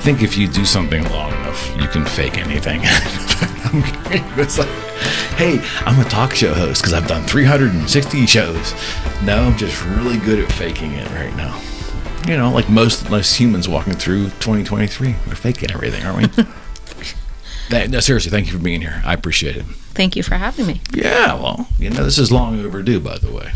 think if you do something long enough, you can fake anything. It's like, hey, I'm a talk show host because I've done 360 shows. No, I'm just really good at faking it right now. You know, like most humans walking through 2023, we're faking everything, aren't we? No, seriously, thank you for being here. I appreciate it. Thank you for having me. Yeah, well, you know, this is long overdue, by the way.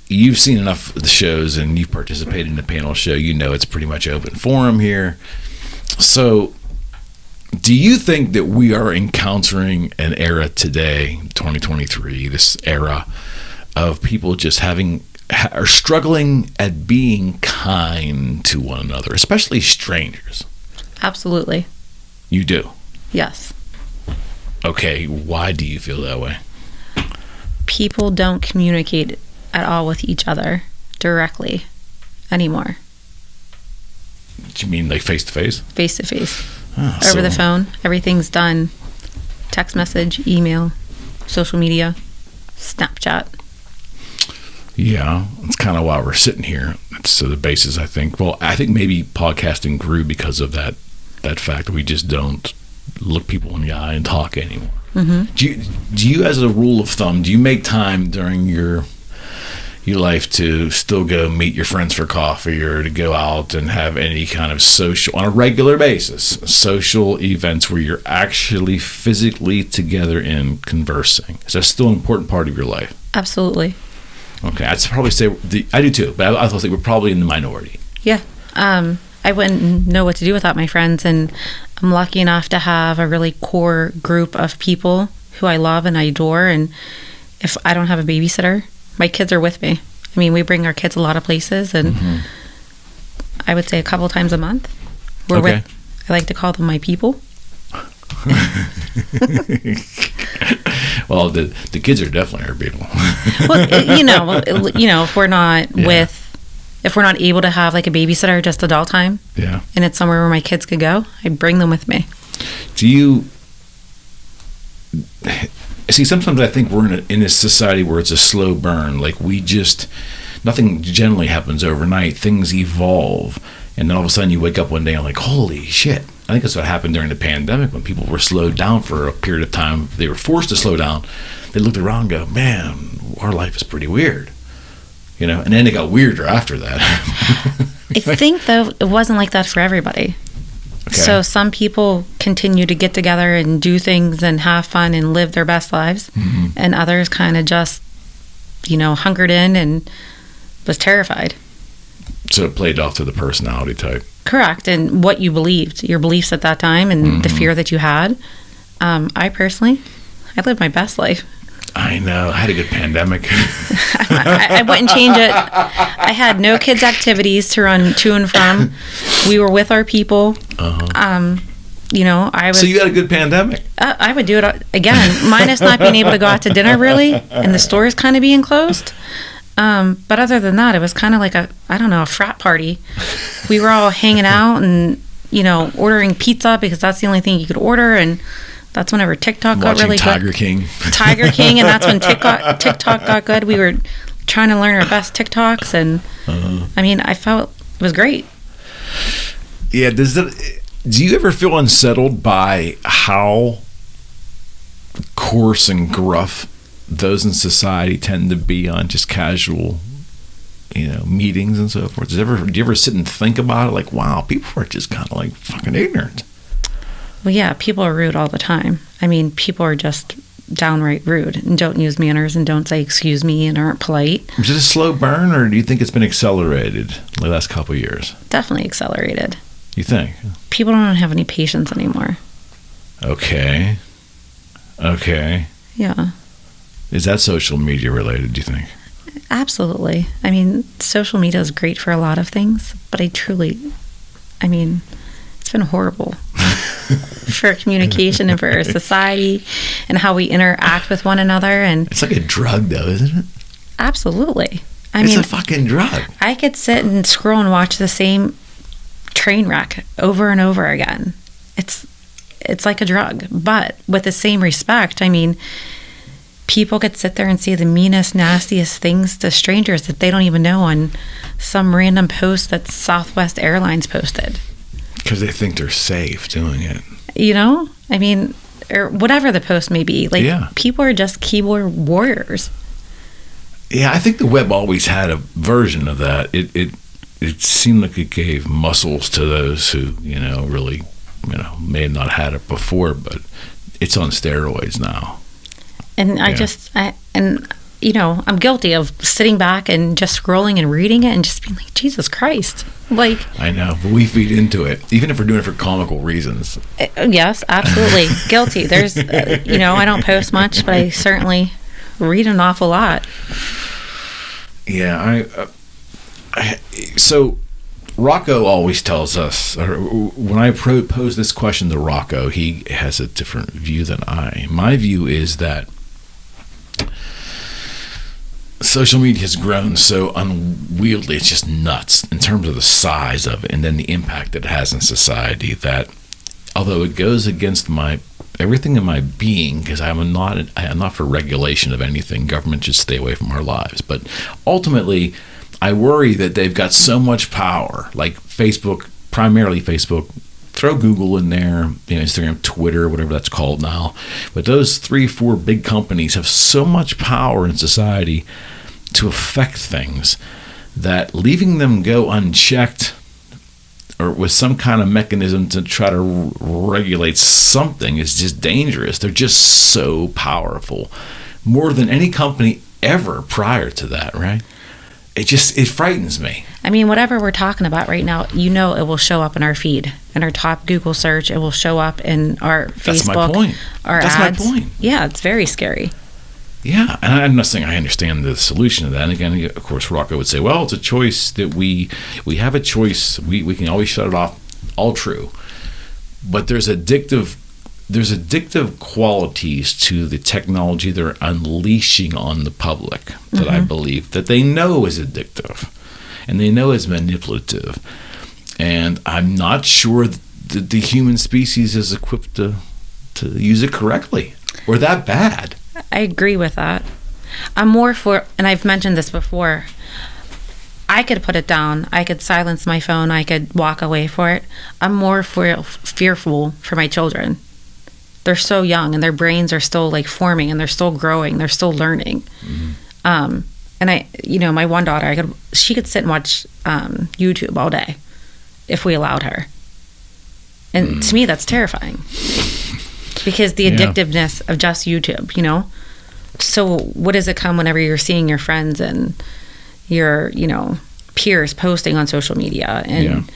You've seen enough of the shows and you've participated in the panel show. You know it's pretty much open forum here. So do you think that we are encountering an era today, 2023, this era of people just are struggling at being kind to one another, especially strangers? Absolutely. You do? Yes. Okay, why do you feel that way? People don't communicate at all with each other directly anymore. Do you mean like face-to-face? Face-to-face. Over the phone. Everything's done. Text message, email, social media, Snapchat. Yeah, that's kind of why we're sitting here. That's the basis, I think. Well, I think maybe podcasting grew because of that fact that we just don't look people in the eye and talk anymore. Mm-hmm. Do you, as a rule of thumb, do you make time during your life to still go meet your friends for coffee or to go out and have any kind of social, on a regular basis, social events where you're actually physically together and conversing? Is that still an important part of your life? Absolutely. Okay, I'd probably say I do too, but I think we're probably in the minority. Yeah. I wouldn't know what to do without my friends, and I'm lucky enough to have a really core group of people who I love and I adore, and if I don't have a babysitter, my kids are with me. I mean, we bring our kids a lot of places, and I would say a couple times a month. I like to call them my people. Well, the kids are definitely our people. Well, if we're not if we're not able to have like a babysitter, just adult time, and it's somewhere where my kids could go, I bring them with me. Do you see? Sometimes I think we're in a society where it's a slow burn. Like nothing generally happens overnight. Things evolve, and then all of a sudden you wake up one day and like, holy shit. I think that's what happened during the pandemic when people were slowed down for a period of time. They were forced to slow down. They looked around and go, man, our life is pretty weird. You know, and then it got weirder after that. I think, though, it wasn't like that for everybody. Okay. So some people continue to get together and do things and have fun and live their best lives. Mm-hmm. And others kind of just, hunkered in and was terrified. So it played off to the personality type. Correct. And what you believed, your beliefs at that time and the fear that you had. I lived my best life. I know. I had a good pandemic. I wouldn't change it. I had no kids' activities to run to and from. We were with our people. I was. So you had a good pandemic. I would do it again, minus not being able to go out to dinner really, and the stores kind of being closed. But other than that, it was kind of like a frat party. We were all hanging out and, ordering pizza because that's the only thing you could order. And that's whenever TikTok got really good. Tiger King. And that's when TikTok got good. We were trying to learn our best TikToks. And, I felt it was great. Yeah. Do you ever feel unsettled by how coarse and gruff those in society tend to be on just casual, meetings and so forth? Do you ever sit and think about it? Like, wow, people are just kind of like fucking ignorant. Well, yeah, people are rude all the time. I mean, people are just downright rude and don't use manners and don't say excuse me and aren't polite. Is it a slow burn, or do you think it's been accelerated the last couple of years? Definitely accelerated. You think? People don't have any patience anymore. Okay. Yeah. Is that social media related, do you think? Absolutely. I mean, social media is great for a lot of things, but it's been horrible for communication and for our society and how we interact with one another. And it's like a drug, though, isn't it? Absolutely. It's a fucking drug. I could sit and scroll and watch the same train wreck over and over again. It's like a drug, but with the same respect. people could sit there and say the meanest, nastiest things to strangers that they don't even know on some random post that Southwest Airlines posted. Because they think they're safe doing it. You know? I mean, or whatever the post may be. Like, people are just keyboard warriors. Yeah, I think the web always had a version of that. It seemed like it gave muscles to those who, really, may have not had it before, but it's on steroids now. And I'm guilty of sitting back and just scrolling and reading it and just being like, Jesus Christ. Like, I know, but we feed into it, even if we're doing it for comical reasons. Yes, absolutely. Guilty. There's, I don't post much, but I certainly read an awful lot. Yeah, so Rocco always tells us, or when I pose this question to Rocco, he has a different view than I. My view is that social media has grown so unwieldy, it's just nuts in terms of the size of it and then the impact it has in society, that although it goes against everything in my being, because I'm not for regulation of anything. Government should stay away from our lives. But ultimately, I worry that they've got so much power, like Facebook, primarily Facebook. Throw Google in there, Instagram, Twitter, whatever that's called now. But those 3-4 big companies have so much power in society to affect things that leaving them go unchecked or with some kind of mechanism to try to regulate something is just dangerous. They're just so powerful, more than any company ever prior to that, right? It frightens me. I mean, whatever we're talking about right now, it will show up in our feed, in our top Google search. It will show up in our Facebook. That's my point. Our That's ads. my point. Yeah, it's very scary. Yeah, and I'm not saying I understand the solution to that. And again, of course, Rocco would say, well, it's a choice that we have a choice. We can always shut it off. All true. But there's addictive qualities to the technology they're unleashing on the public that I believe that they know is addictive and they know is manipulative. And I'm not sure that the human species is equipped to use it correctly or that bad. I agree with that. I'm more for, and I've mentioned this before, I could put it down. I could silence my phone. I could walk away for it. I'm more fearful for my children. They're so young and their brains are still like forming and they're still growing. They're still learning. Mm-hmm. And my one daughter, she could sit and watch YouTube all day if we allowed her. And to me, that's terrifying. Because the addictiveness of just YouTube, So what does it come whenever you're seeing your friends and your, peers posting on social media and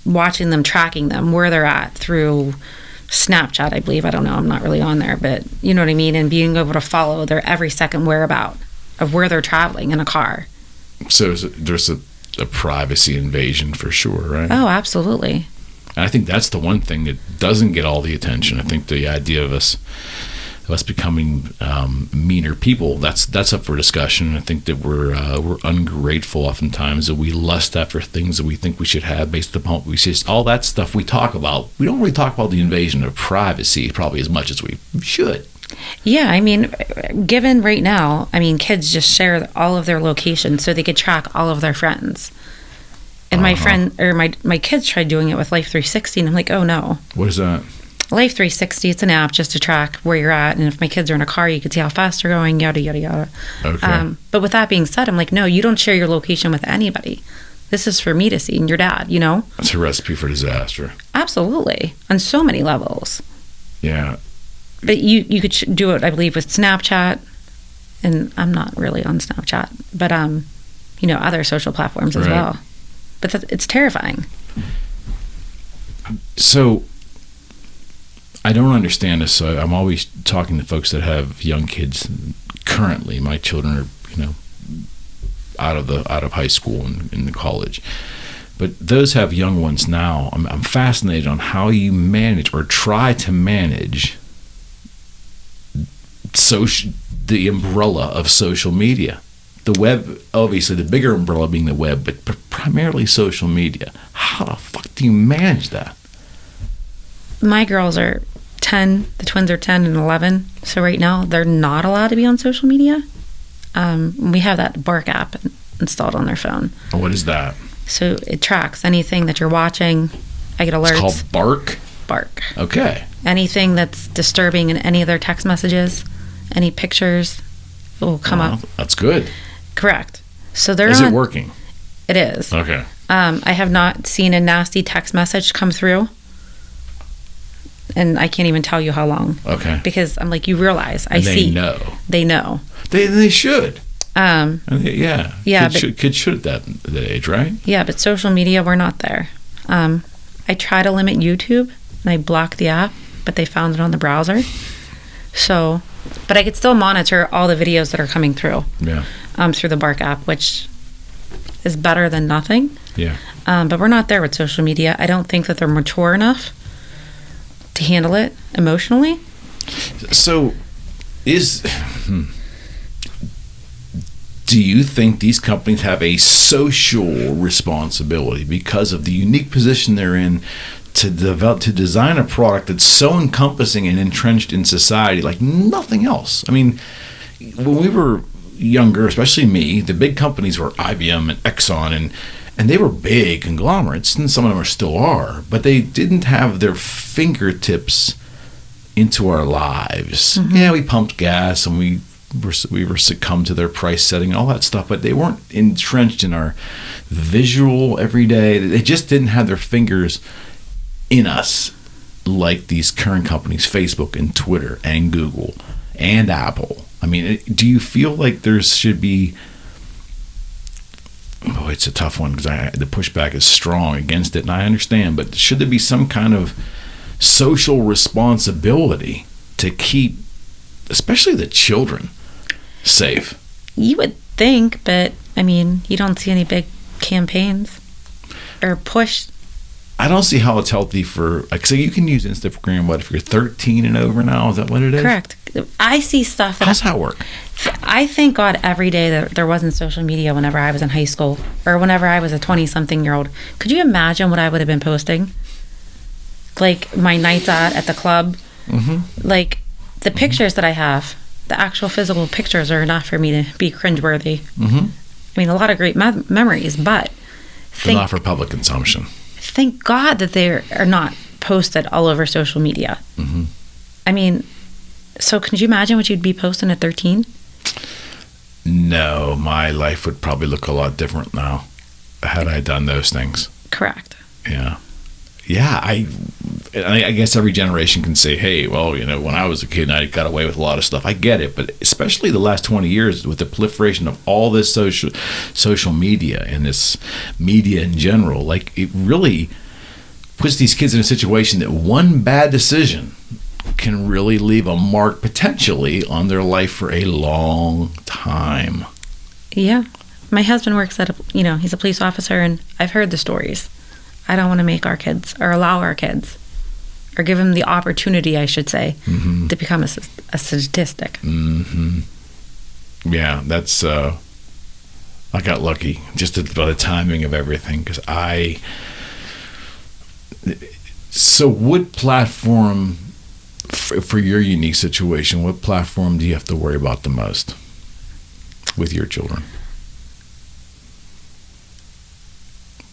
watching them, tracking them, where they're at through Snapchat, I believe. I don't know. I'm not really on there, but you know what I mean? And being able to follow their every second whereabout of where they're traveling in a car. So there's a privacy invasion for sure, right? Oh, absolutely. And I think that's the one thing that doesn't get all the attention. I think the idea of us becoming meaner people, that's up for discussion. I think that we're ungrateful oftentimes, that we lust after things that we think we should have based upon all that stuff we talk about. We don't really talk about the invasion of privacy probably as much as we should. Yeah, I mean, given right now, kids just share all of their locations so they could track all of their friends. And my friend, or my kids tried doing it with Life 360, and I'm like, oh no. What is that? Life 360, it's an app just to track where you're at, and if my kids are in a car, you can see how fast they're going, yada, yada, yada. Okay. But with that being said, I'm like, no, you don't share your location with anybody. This is for me to see, and your dad, That's a recipe for disaster. Absolutely. On so many levels. Yeah. But you could do it, I believe, with Snapchat, and I'm not really on Snapchat, but, other social platforms as well. But it's terrifying. So I don't understand this. So I'm always talking to folks that have young kids. Currently, my children are, out of high school and in the college. But those have young ones now. I'm fascinated on how you manage or try to manage the umbrella of social media. The web, obviously, the bigger umbrella being the web, but primarily social media. How the fuck do you manage that? My girls are 10. The twins are 10 and 11. So right now they're not allowed to be on social media. We have that Bark app installed on their phone. What is that? So it tracks anything that you're watching. I get alerts. It's called Bark? Bark. Okay. Anything that's disturbing in any of their text messages, any pictures, it will come up. That's good. Correct. So they're Is it working? It is. Okay. I have not seen a nasty text message come through. And I can't even tell you how long. Okay. Because I'm like, you realize, I They see. know. They know. They should. Yeah. Yeah. Kids should at that age, right? Yeah, but social media, we're not there. I try to limit YouTube, and I block the app, but they found it on the browser. So, but I could still monitor all the videos that are coming through. Yeah. Through the Bark app, which is better than nothing. Yeah. But we're not there with social media. I don't think that they're mature enough to handle it emotionally. So, do you think these companies have a social responsibility because of the unique position they're in to design a product that's so encompassing and entrenched in society like nothing else? I mean, when we were younger, especially me, the big companies were IBM and Exxon, and they were big conglomerates, and some of them still are, but they didn't have their fingertips into our lives. Mm-hmm. Yeah, we pumped gas and we were succumbed to their price setting and all that stuff, but they weren't entrenched in our visual everyday. They just didn't have their fingers in us like these current companies, Facebook and Twitter and Google and Apple. I mean, do you feel like there should be... Oh, it's a tough one because the pushback is strong against it, and I understand, but should there be some kind of social responsibility to keep, especially the children, safe? You would think, but I mean, you don't see any big campaigns or push. I don't see how it's healthy for, like, so you can use Instagram, what, if you're 13 and over now? Is that what it is? Correct. I see stuff. How's that work? I thank God every day that there wasn't social media whenever I was in high school or whenever I was a 20-something-year-old. Could you imagine what I would have been posting? Like my nights out at the club. Mm-hmm. Like the pictures that I have, the actual physical pictures are enough for me to be cringeworthy. Mm-hmm. I mean, a lot of great memories, but not for public consumption. Thank God that they are not posted all over social media. Mm-hmm. I mean, so could you imagine what you'd be posting at 13? No, my life would probably look a lot different now had I done those things. Correct. Yeah. Yeah, I guess every generation can say, hey, well, you know, when I was a kid, I got away with a lot of stuff. I get it, but especially the last 20 years with the proliferation of all this social media and this media in general, like it really puts these kids in a situation that one bad decision can really leave a mark potentially on their life for a long time. Yeah. My husband works he's a police officer, and I've heard the stories. I don't want to make our kids or allow our kids or give them the opportunity, I should say, mm-hmm. to become a statistic. Mm-hmm. Yeah, that's, I got lucky just by the timing of everything so what platform, for your unique situation, what platform do you have to worry about the most with your children?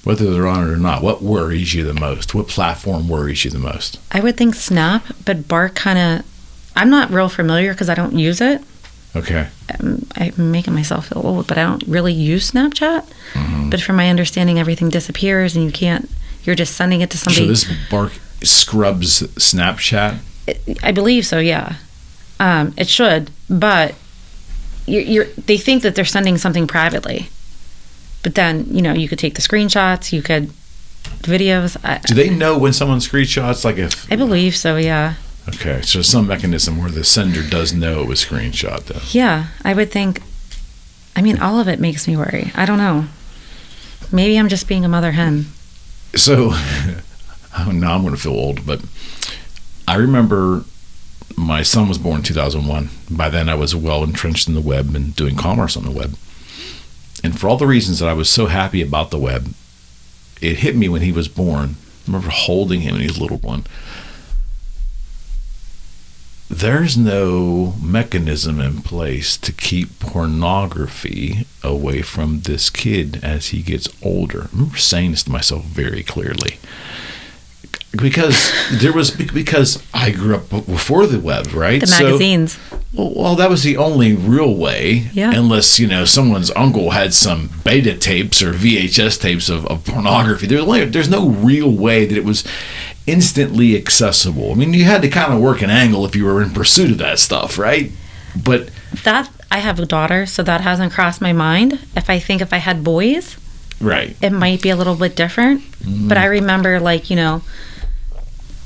Whether they're on it or not, what worries you the most? What platform worries you the most? I would think Snap, but Bark kind of... I'm not real familiar because I don't use it. Okay. I'm making myself feel old, but I don't really use Snapchat. Mm-hmm. But from my understanding, everything disappears and you can't... You're just sending it to somebody... So this Bark scrubs Snapchat? I believe so, yeah. It should, but they think that they're sending something privately. But then, you could take the screenshots, you could videos. Do they know when someone screenshots? Like if I believe so, yeah. Okay, so some mechanism where the sender does know it was screenshot then. Yeah, I would think. I mean, all of it makes me worry. I don't know. Maybe I'm just being a mother hen. So, now I'm going to feel old, but I remember my son was born in 2001. By then I was well entrenched in the web and doing commerce on the web. And for all the reasons that I was so happy about the web, it hit me when he was born. I remember holding him and he was a little one. there's no mechanism in place to keep pornography away from this kid as he gets older. I remember saying this to myself very clearly. Because I grew up before the web, right? The magazines. Well, that was the only real way, unless, someone's uncle had some beta tapes or VHS tapes of pornography. There's no real way that it was instantly accessible. I mean, you had to kind of work an angle if you were in pursuit of that stuff, right? But that, I have a daughter, so that hasn't crossed my mind. If I had boys, right, it might be a little bit different. Mm-hmm. But I remember,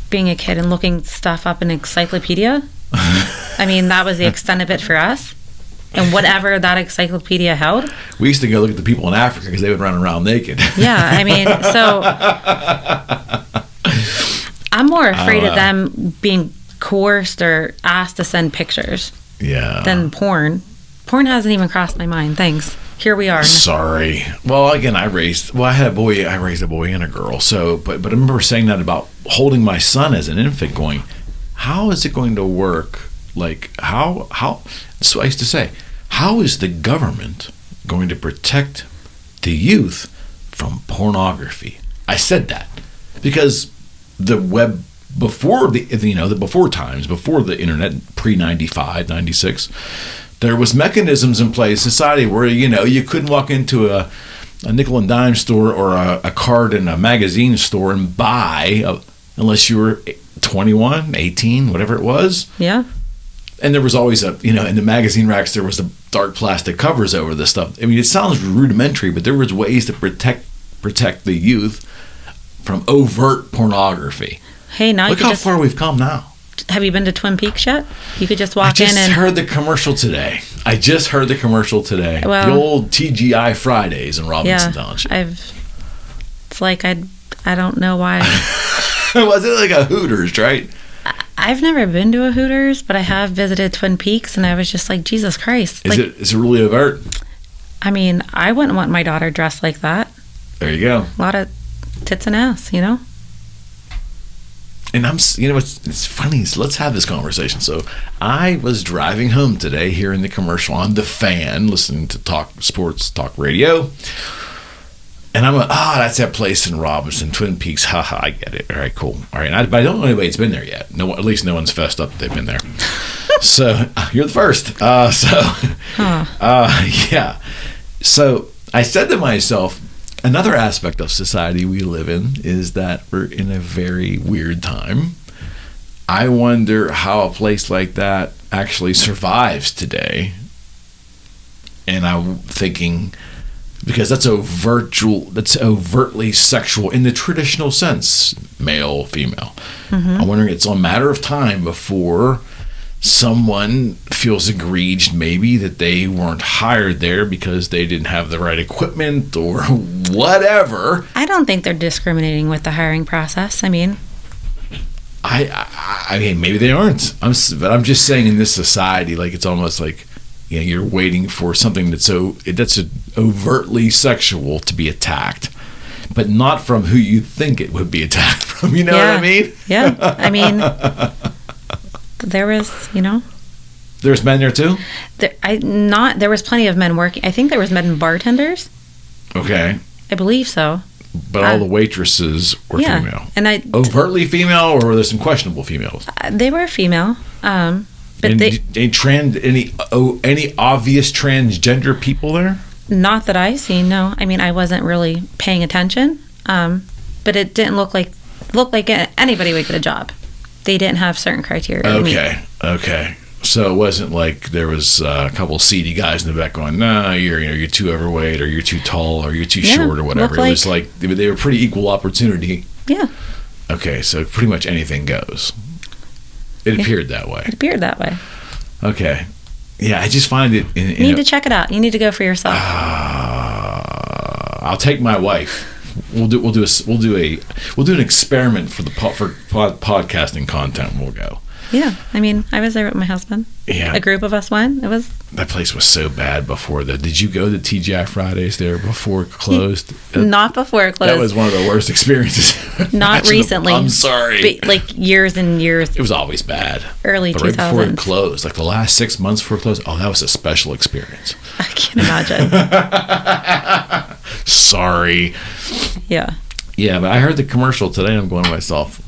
being a kid and looking stuff up in encyclopedia. I mean, that was the extent of it for us. And whatever that encyclopedia held. We used to go look at the people in Africa because they would run around naked. Yeah, I mean, so I'm more afraid of them being coerced or asked to send pictures than porn. Porn hasn't even crossed my mind. Thanks. Here we are. Sorry. Well, again, I raised a boy and a girl. So, but I remember saying that about holding my son as an infant, going, how is it going to work? Like, how, so I used to say, how is the government going to protect the youth from pornography? I said that because the web before the before times, before the internet, pre-95, 96, there was mechanisms in place in society where, you couldn't walk into a nickel and dime store or a card in a magazine store and buy unless you were 21, 18, whatever it was. Yeah. And there was always in the magazine racks, there was the dark plastic covers over this stuff. I mean, it sounds rudimentary, but there was ways to protect the youth from overt pornotography. Hey, now look how far we've come now. Have you been to Twin Peaks yet? You could just walk in and... I just heard the commercial today. Well, the old TGI Fridays in Robinson Township. It's like I don't know why. Was it like a Hooters, right? I've never been to a Hooters, but I have visited Twin Peaks, and I was just like, Jesus Christ. Is it really overt? I mean, I wouldn't want my daughter dressed like that. There you go. A lot of tits and ass, And it's funny. So let's have this conversation. So I was driving home today, hearing the commercial on the Fan, listening to sports talk radio, and I'm like, that's that place in Robinson, Twin Peaks. Haha, I get it. All right, cool. All right, but I don't know anybody's been there yet. No, at least no one's fessed up that they've been there. So you're the first. Yeah. So I said to myself, another aspect of society we live in is that we're in a very weird time. I wonder how a place like that actually survives today. And I'm thinking, because that's overtly sexual in the traditional sense, male, female. Mm-hmm. I'm wondering, it's a matter of time before someone feels egreged maybe that they weren't hired there because they didn't have the right equipment or whatever. I don't think they're discriminating with the hiring process. I mean, I mean, maybe they aren't. But I'm just saying, in this society, like, it's almost like, you're waiting for something that's overtly sexual to be attacked, but not from who you think it would be attacked from. You know what I mean? Yeah. I mean, there was, There's men there too? There was plenty of men working. I think there was men bartenders. Okay. I believe so. But all the waitresses were female. And overtly female, or were there some questionable females? They were female. But any obvious transgender people there? Not that I seen, no. I mean, I wasn't really paying attention. But it didn't look like anybody would get a job. They didn't have certain criteria. Okay. So it wasn't like there was a couple of seedy guys in the back going, "No, you're too overweight, or you're too tall, or you're too short, or whatever." It was like they were pretty equal opportunity. Yeah. Okay, so pretty much anything goes. It appeared that way. Okay. Yeah, I just find it. You need to check it out. You need to go for yourself. I'll take my wife. We'll do an experiment for the podcasting content. We'll go. Yeah, I mean, I was there with my husband. Yeah. A group of us went. That place was so bad before that. Did you go to TGI Fridays there before it closed? Not before it closed. That was one of the worst experiences. Not recently. I'm sorry. But like years and years. It was always bad. Early 2000s. Right before it closed, like the last 6 months before it closed, that was a special experience. I can't imagine. Sorry. Yeah. Yeah, but I heard the commercial today and I'm going to myself,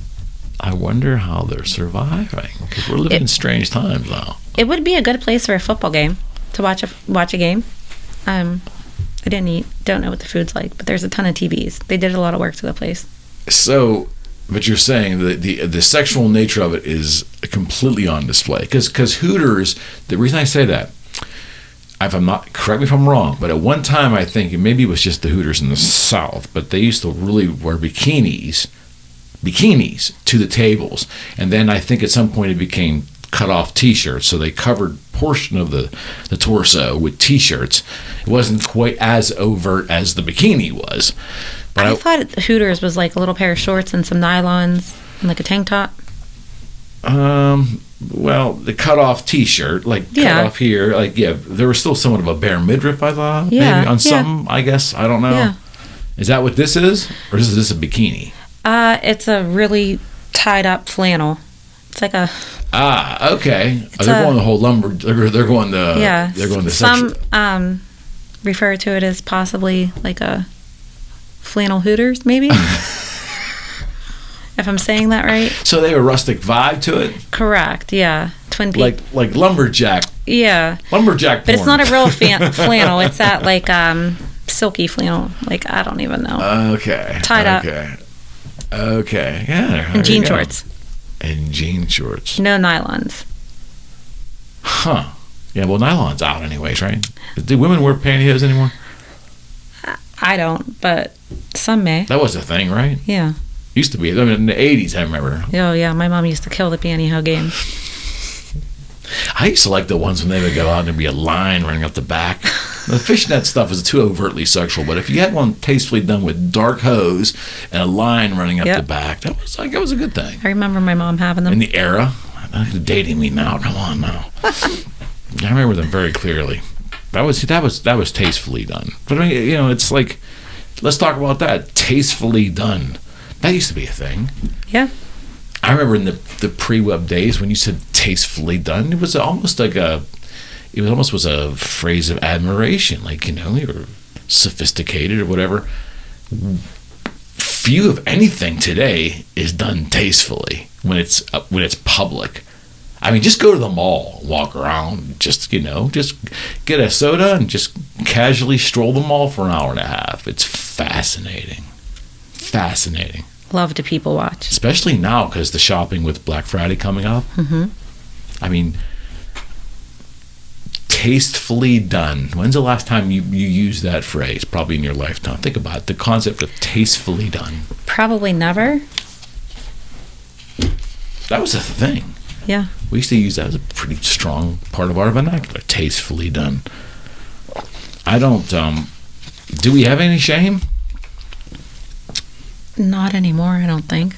I wonder how they're surviving, because we're living in strange times now. It would be a good place for a football game, to watch a game. I don't know what the food's like, but there's a ton of TVs. They did a lot of work to the place. So, but you're saying that the sexual nature of it is completely on display, because Hooters. The reason I say that, if I'm not, correct me if I'm wrong, but at one time I think maybe it was just the Hooters in the South, but they used to really wear bikinis to the tables, and then I think at some point it became cut off t-shirts, so they covered portion of the torso with t-shirts. It wasn't quite as overt as the bikini was, but I thought Hooters was like a little pair of shorts and some nylons and like a tank top. Well, the cut off t-shirt, like cut off here, like there was still somewhat of a bare midriff, I thought, maybe on some, I guess, I don't know. Yeah. Is that what this is, or is this a bikini? It's a really tied up flannel. It's like a. Okay. They're going the whole lumber. They're going the. Yeah. They're going the. Some refer to it as possibly like a flannel Hooters, maybe. If I'm saying that right. So they have a rustic vibe to it. Correct. Yeah. Twin Peaks. Like lumberjack. Yeah. Lumberjack. But it's not a real flannel. It's that like silky flannel. Like I don't even know. Okay. Tied up. Okay. Yeah. And jean shorts. And jean shorts. No nylons. Huh. Yeah, well, nylon's out anyways, right? Do women wear pantyhose anymore? I don't, but some may. That was a thing, right? Yeah. Used to be. I mean, in the 80s, I remember. Oh, yeah. My mom used to kill the pantyhose game. I used to like the ones when they would go out and there'd be a line running up the back. The fishnet stuff is too overtly sexual, but if you had one tastefully done with dark hose and a line running up the back, that was a good thing. I remember my mom having them. In the era, you're dating me now. Come on now. I remember them very clearly. That was tastefully done. But I mean, it's like, let's talk about that. Tastefully done. That used to be a thing. Yeah. I remember in the pre-web days when you said tastefully done, it was almost like a phrase of admiration, like, you're sophisticated or whatever. Few of anything today is done tastefully when it's public. I mean, just go to the mall, walk around, just get a soda and just casually stroll the mall for an hour and a half. It's fascinating. Fascinating. Love to people watch. Especially now because the shopping with Black Friday coming up. Mm-hmm. I mean, tastefully done. When's the last time you used that phrase? Probably in your lifetime. Think about it. The concept of tastefully done. Probably never. That was a thing. Yeah. We used to use that as a pretty strong part of our vernacular. Tastefully done. I don't. Do we have any shame? Not anymore, I don't think.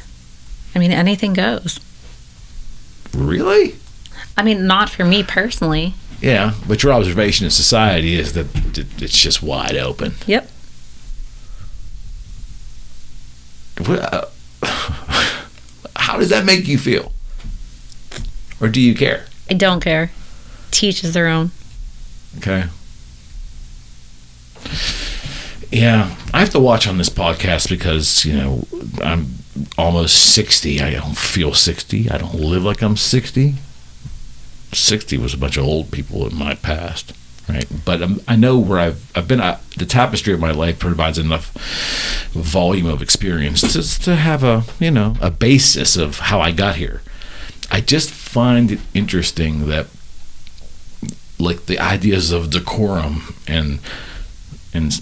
I mean, anything goes. Really? I mean, not for me personally. Yeah, but your observation of society is that it's just wide open. Yep. How does that make you feel? Or do you care? I don't care. To each is their own. Okay. Yeah, I have to watch on this podcast because, I'm almost 60. I don't feel 60. I don't live like I'm 60. 60 was a bunch of old people in my past, right? But I know where I've been. The tapestry of my life provides enough volume of experience to have a basis of how I got here. I just find it interesting that, like, the ideas of decorum and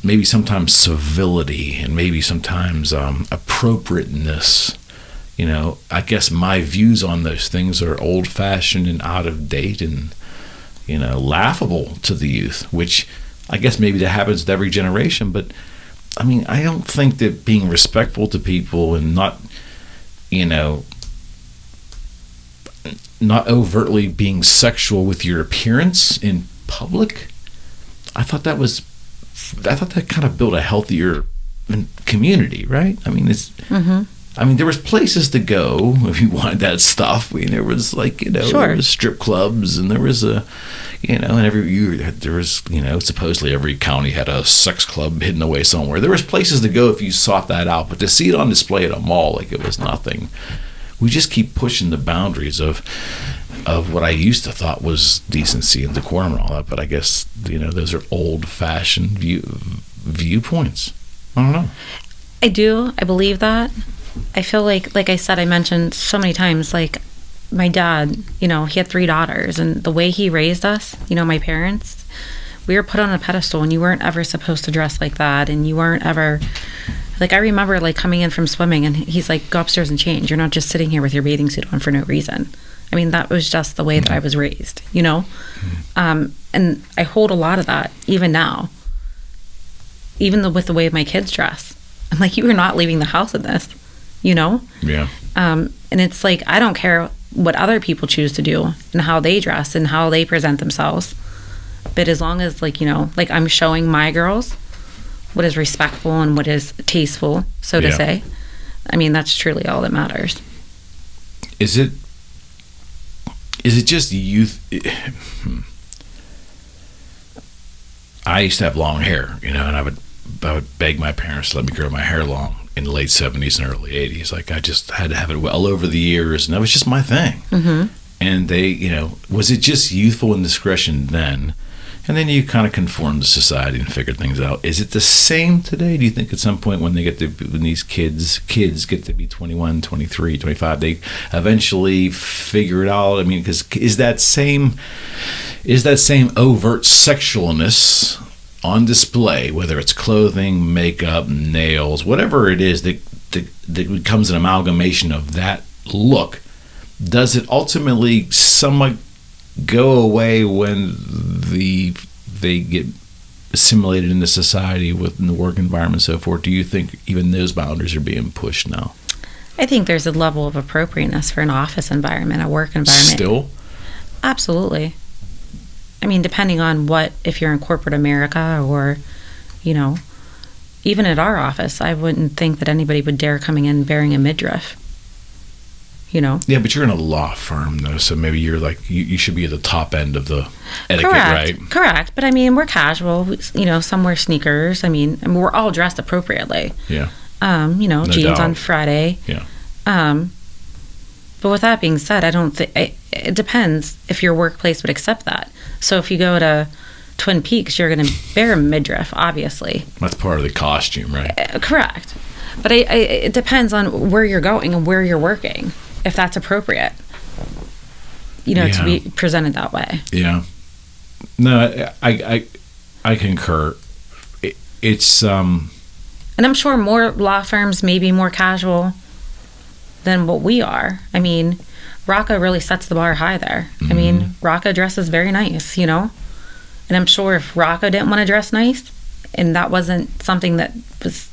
maybe sometimes civility and maybe sometimes appropriateness, I guess my views on those things are old-fashioned and out of date and, laughable to the youth, which I guess maybe that happens to every generation. But, I mean, I don't think that being respectful to people and not, not overtly being sexual with your appearance in public. I thought that kind of built a healthier community, right? I mean, there was places to go if you wanted that stuff. I mean, there was there was strip clubs, and there was supposedly every county had a sex club hidden away somewhere. There was places to go if you sought that out, but to see it on display at a mall like it was nothing. We just keep pushing the boundaries of what I used to thought was decency and decorum and all that, but I guess those are old-fashioned viewpoints. I don't know. I do. I believe that. I feel like I said, I mentioned so many times, like my dad, he had 3 daughters, and the way he raised us, my parents, we were put on a pedestal, and you weren't ever supposed to dress like that, and you weren't ever, I remember coming in from swimming, and he's like, go upstairs and change. You're not just sitting here with your bathing suit on for no reason. I mean, that was just the way that I was raised, and I hold a lot of that even now, even with the way my kids dress. I'm like, you are not leaving the house in this. Yeah. And it's like, I don't care what other people choose to do and how they dress and how they present themselves. But as long as I'm showing my girls what is respectful and what is tasteful, so to say, I mean, that's truly all that matters. Is it just youth? I used to have long hair, and I would beg my parents to let me grow my hair long in the late 70s and early 80s. I just had to have it well over the years, and that was just my thing. Mm-hmm. And they, was it just youthful indiscretion then? And then you kind of conform to society and figure things out. Is it the same today? Do you think at some point when these kids get to be 21, 23, 25, they eventually figure it out? I mean, because is that same overt sexualness on display, whether it's clothing, makeup, nails, whatever it is that becomes an amalgamation of that look, does it ultimately somewhat go away when they get assimilated into society within the work environment and so forth? Do you think even those boundaries are being pushed now? I think there's a level of appropriateness for an office environment, a work environment. Still? Absolutely. I mean, depending on if you're in corporate America or, even at our office, I wouldn't think that anybody would dare coming in bearing a midriff. Yeah, but you're in a law firm, though, so maybe you're you should be at the top end of the etiquette, right? Correct. But, I mean, we're casual. Some wear sneakers. I mean, we're all dressed appropriately. Yeah. No jeans doubt. On Friday. Yeah. But with that being said, I don't think... It depends if your workplace would accept that. So if you go to Twin Peaks, you're going to bear a midriff, obviously. That's part of the costume, right? Correct. But it depends on where you're going and where you're working, if that's appropriate, to be presented that way. Yeah. No, I concur. It's... And I'm sure more law firms may be more casual than what we are. I mean... Rocco really sets the bar high there. Mm-hmm. I mean, Rocco dresses very nice, And I'm sure if Rocco didn't want to dress nice, and that wasn't something that was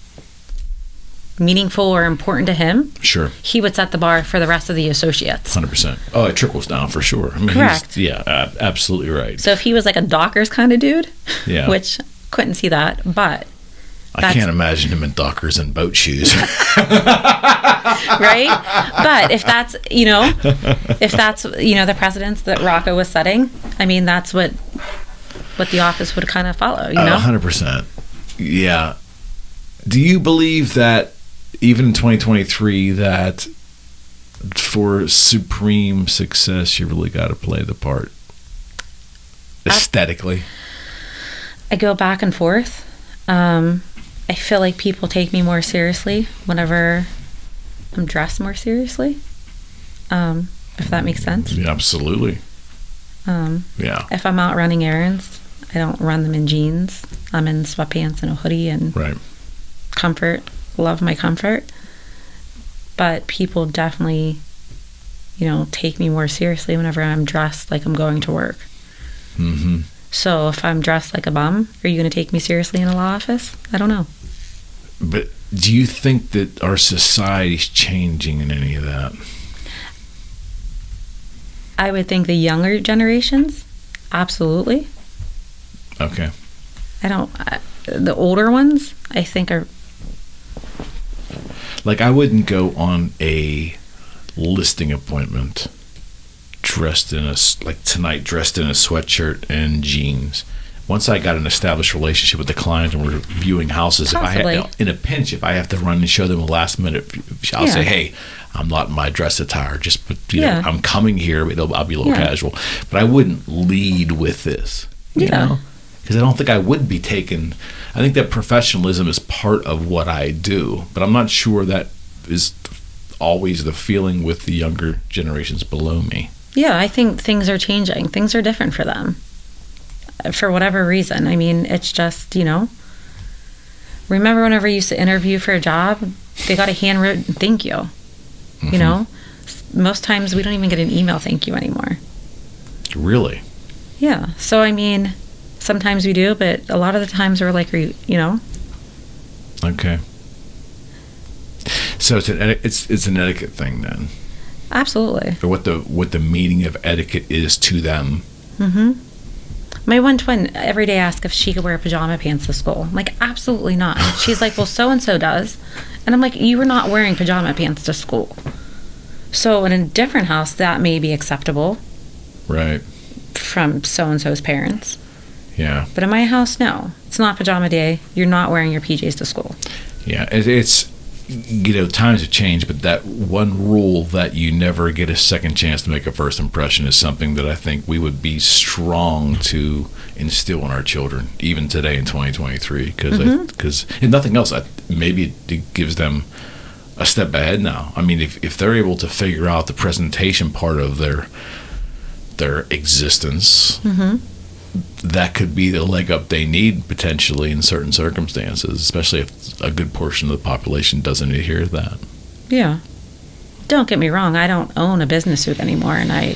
meaningful or important to him, sure, he would set the bar for the rest of the associates. 100%. Oh, it trickles down for sure. I mean, correct. Absolutely right. So if he was like a Dockers kind of dude, which couldn't see that, but... I can't imagine him in Dockers and boat shoes. Right? But if that's, the precedents that Rocco was setting, I mean, that's what the office would kind of follow, 100%. Yeah. Do you believe that even in 2023 that for supreme success, you really got to play the part aesthetically? I go back and forth. I feel like people take me more seriously whenever I'm dressed more seriously, if that makes sense. Yeah, absolutely. If I'm out running errands, I don't run them in jeans. I'm in sweatpants and a hoodie and comfort. Love my comfort. But people definitely, take me more seriously whenever I'm dressed like I'm going to work. Mm-hmm. So if I'm dressed like a bum, are you going to take me seriously in a law office? I don't know. But do you think that our society's changing in any of that? I would think the younger generations, absolutely. Okay. The older ones, I think are... Like, I wouldn't go on a listing appointment dressed in a sweatshirt and jeans. Once I got an established relationship with the client and we're viewing houses, in a pinch, if I have to run and show them a last minute, I'll say, hey, I'm not in my dress attire. Just, you know, I'm coming here. I'll be a little casual. But I wouldn't lead with this, you know? Because I don't think I would be taken. I think that professionalism is part of what I do. But I'm not sure that is always the feeling with the younger generations below me. Yeah, I think things are changing. Things are different for them. For whatever reason. I mean, it's just, you know, remember whenever you used to interview for a job, they got a handwritten thank you. Mm-hmm. You know, most times we don't even get an email thank you anymore. Really? Yeah. So, I mean, sometimes we do, but a lot of the times we're like, you know. Okay. So it's an etiquette thing then. Absolutely. Or what the meaning of etiquette is to them. Mm-hmm. My one twin every day asks if she could wear pajama pants to school. I'm like, absolutely not. She's like, well, so-and-so does. And I'm like, you were not wearing pajama pants to school. So in a different house, that may be acceptable. Right. From so-and-so's parents. Yeah. But in my house, no. It's not pajama day. You're not wearing your PJs to school. Yeah. It's, you know, times have changed, but that one rule that you never get a second chance to make a first impression is something that I think we would be strong to instill in our children, even today in 2023. Because if nothing else, maybe it gives them a step ahead now. I mean, if they're able to figure out the presentation part of their existence, that could be the leg up they need potentially in certain circumstances, especially if a good portion of the population doesn't adhere to that. Yeah. Don't get me wrong, I don't own a business suit anymore, and I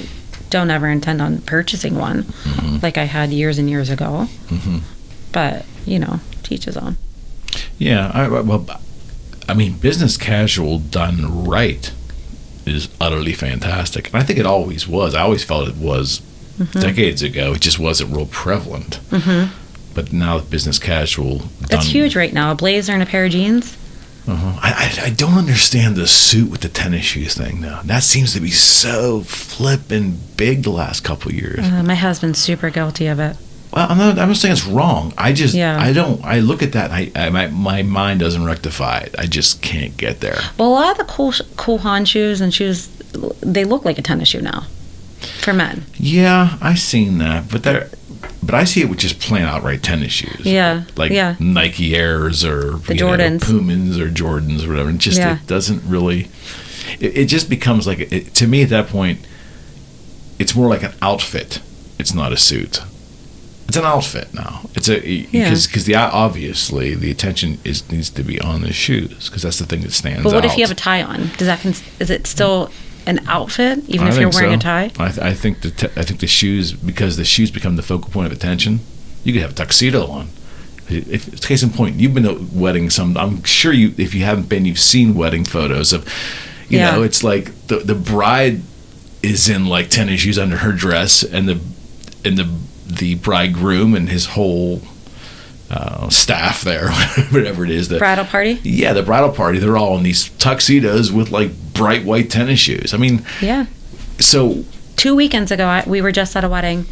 don't ever intend on purchasing one like I had years and years ago. But, you know, to each his own. Yeah. I mean, business casual done right is utterly fantastic. And I think it always was. I always felt it was decades ago. It just wasn't real prevalent. But now business casual done. It's huge right now. A blazer and a pair of jeans. I don't understand the suit with the tennis shoes thing, though. That seems to be so flippin' big the last couple of years. My husband's super guilty of it. Well, I'm not saying it's wrong. I I look at that and my mind doesn't rectify it. I just can't get there. Well, a lot of the cool Han shoes and shoes, they look like a tennis shoe now for men. Yeah, I've seen that, but I see it with just plain outright tennis shoes. Yeah, like Nike Airs or the Jordans, Pumas or Jordans or whatever. And just it doesn't really. It just becomes like to me at that point. It's more like an outfit. It's not a suit. It's an outfit now. It's because obviously the attention needs to be on the shoes because that's the thing that stands out. But what if you have a tie on? Is it still an outfit even if you're wearing a tie? I think the shoes, because the shoes become the focal point of attention. You could have a tuxedo on. If case in point, you've been to weddings. I'm sure if you haven't been, you've seen wedding photos of. You know, it's like the bride is in like tennis shoes under her dress, and the bridegroom and his whole staff there, whatever it is. The bridal party? Yeah, the bridal party. They're all in these tuxedos with like bright white tennis shoes. I mean, yeah. So 2 weekends ago, we were just at a wedding,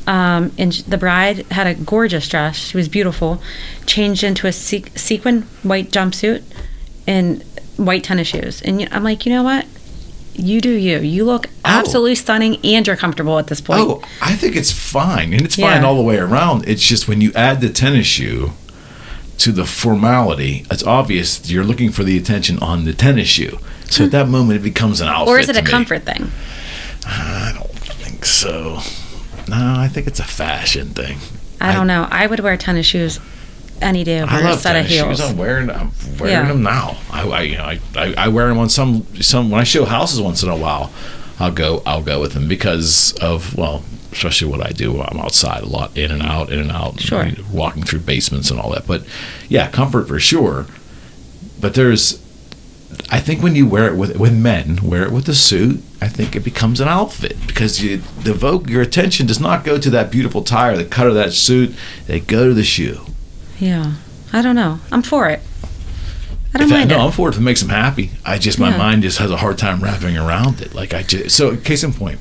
and the bride had a gorgeous dress. She was beautiful, changed into a sequin white jumpsuit and white tennis shoes. And I'm like, you know what? You do you. You look absolutely stunning, and you're comfortable at this point. Oh, I think it's fine, and it's fine all the way around. It's just when you add the tennis shoe to the formality, it's obvious you're looking for the attention on the tennis shoe. So at that moment, it becomes an outfit. Or is it a comfort thing? I don't think so. No, I think it's a fashion thing. I don't know. I would wear tennis shoes any day over a set of heels. Shoes. I'm wearing them now. I wear them on some when I show houses once in a while. I'll go with them because of especially what I do. I'm outside a lot, in and out. Sure. Walking through basements and all that. But yeah, comfort for sure. But there's I think when you wear it when men wear it with a suit, I think it becomes an outfit because your attention does not go to that beautiful tie or the cut of that suit. They go to the shoe. Yeah. I don't know. I'm for it. I don't mind it. No, I'm for it if it makes them happy. My mind just has a hard time wrapping around it. Like so case in point,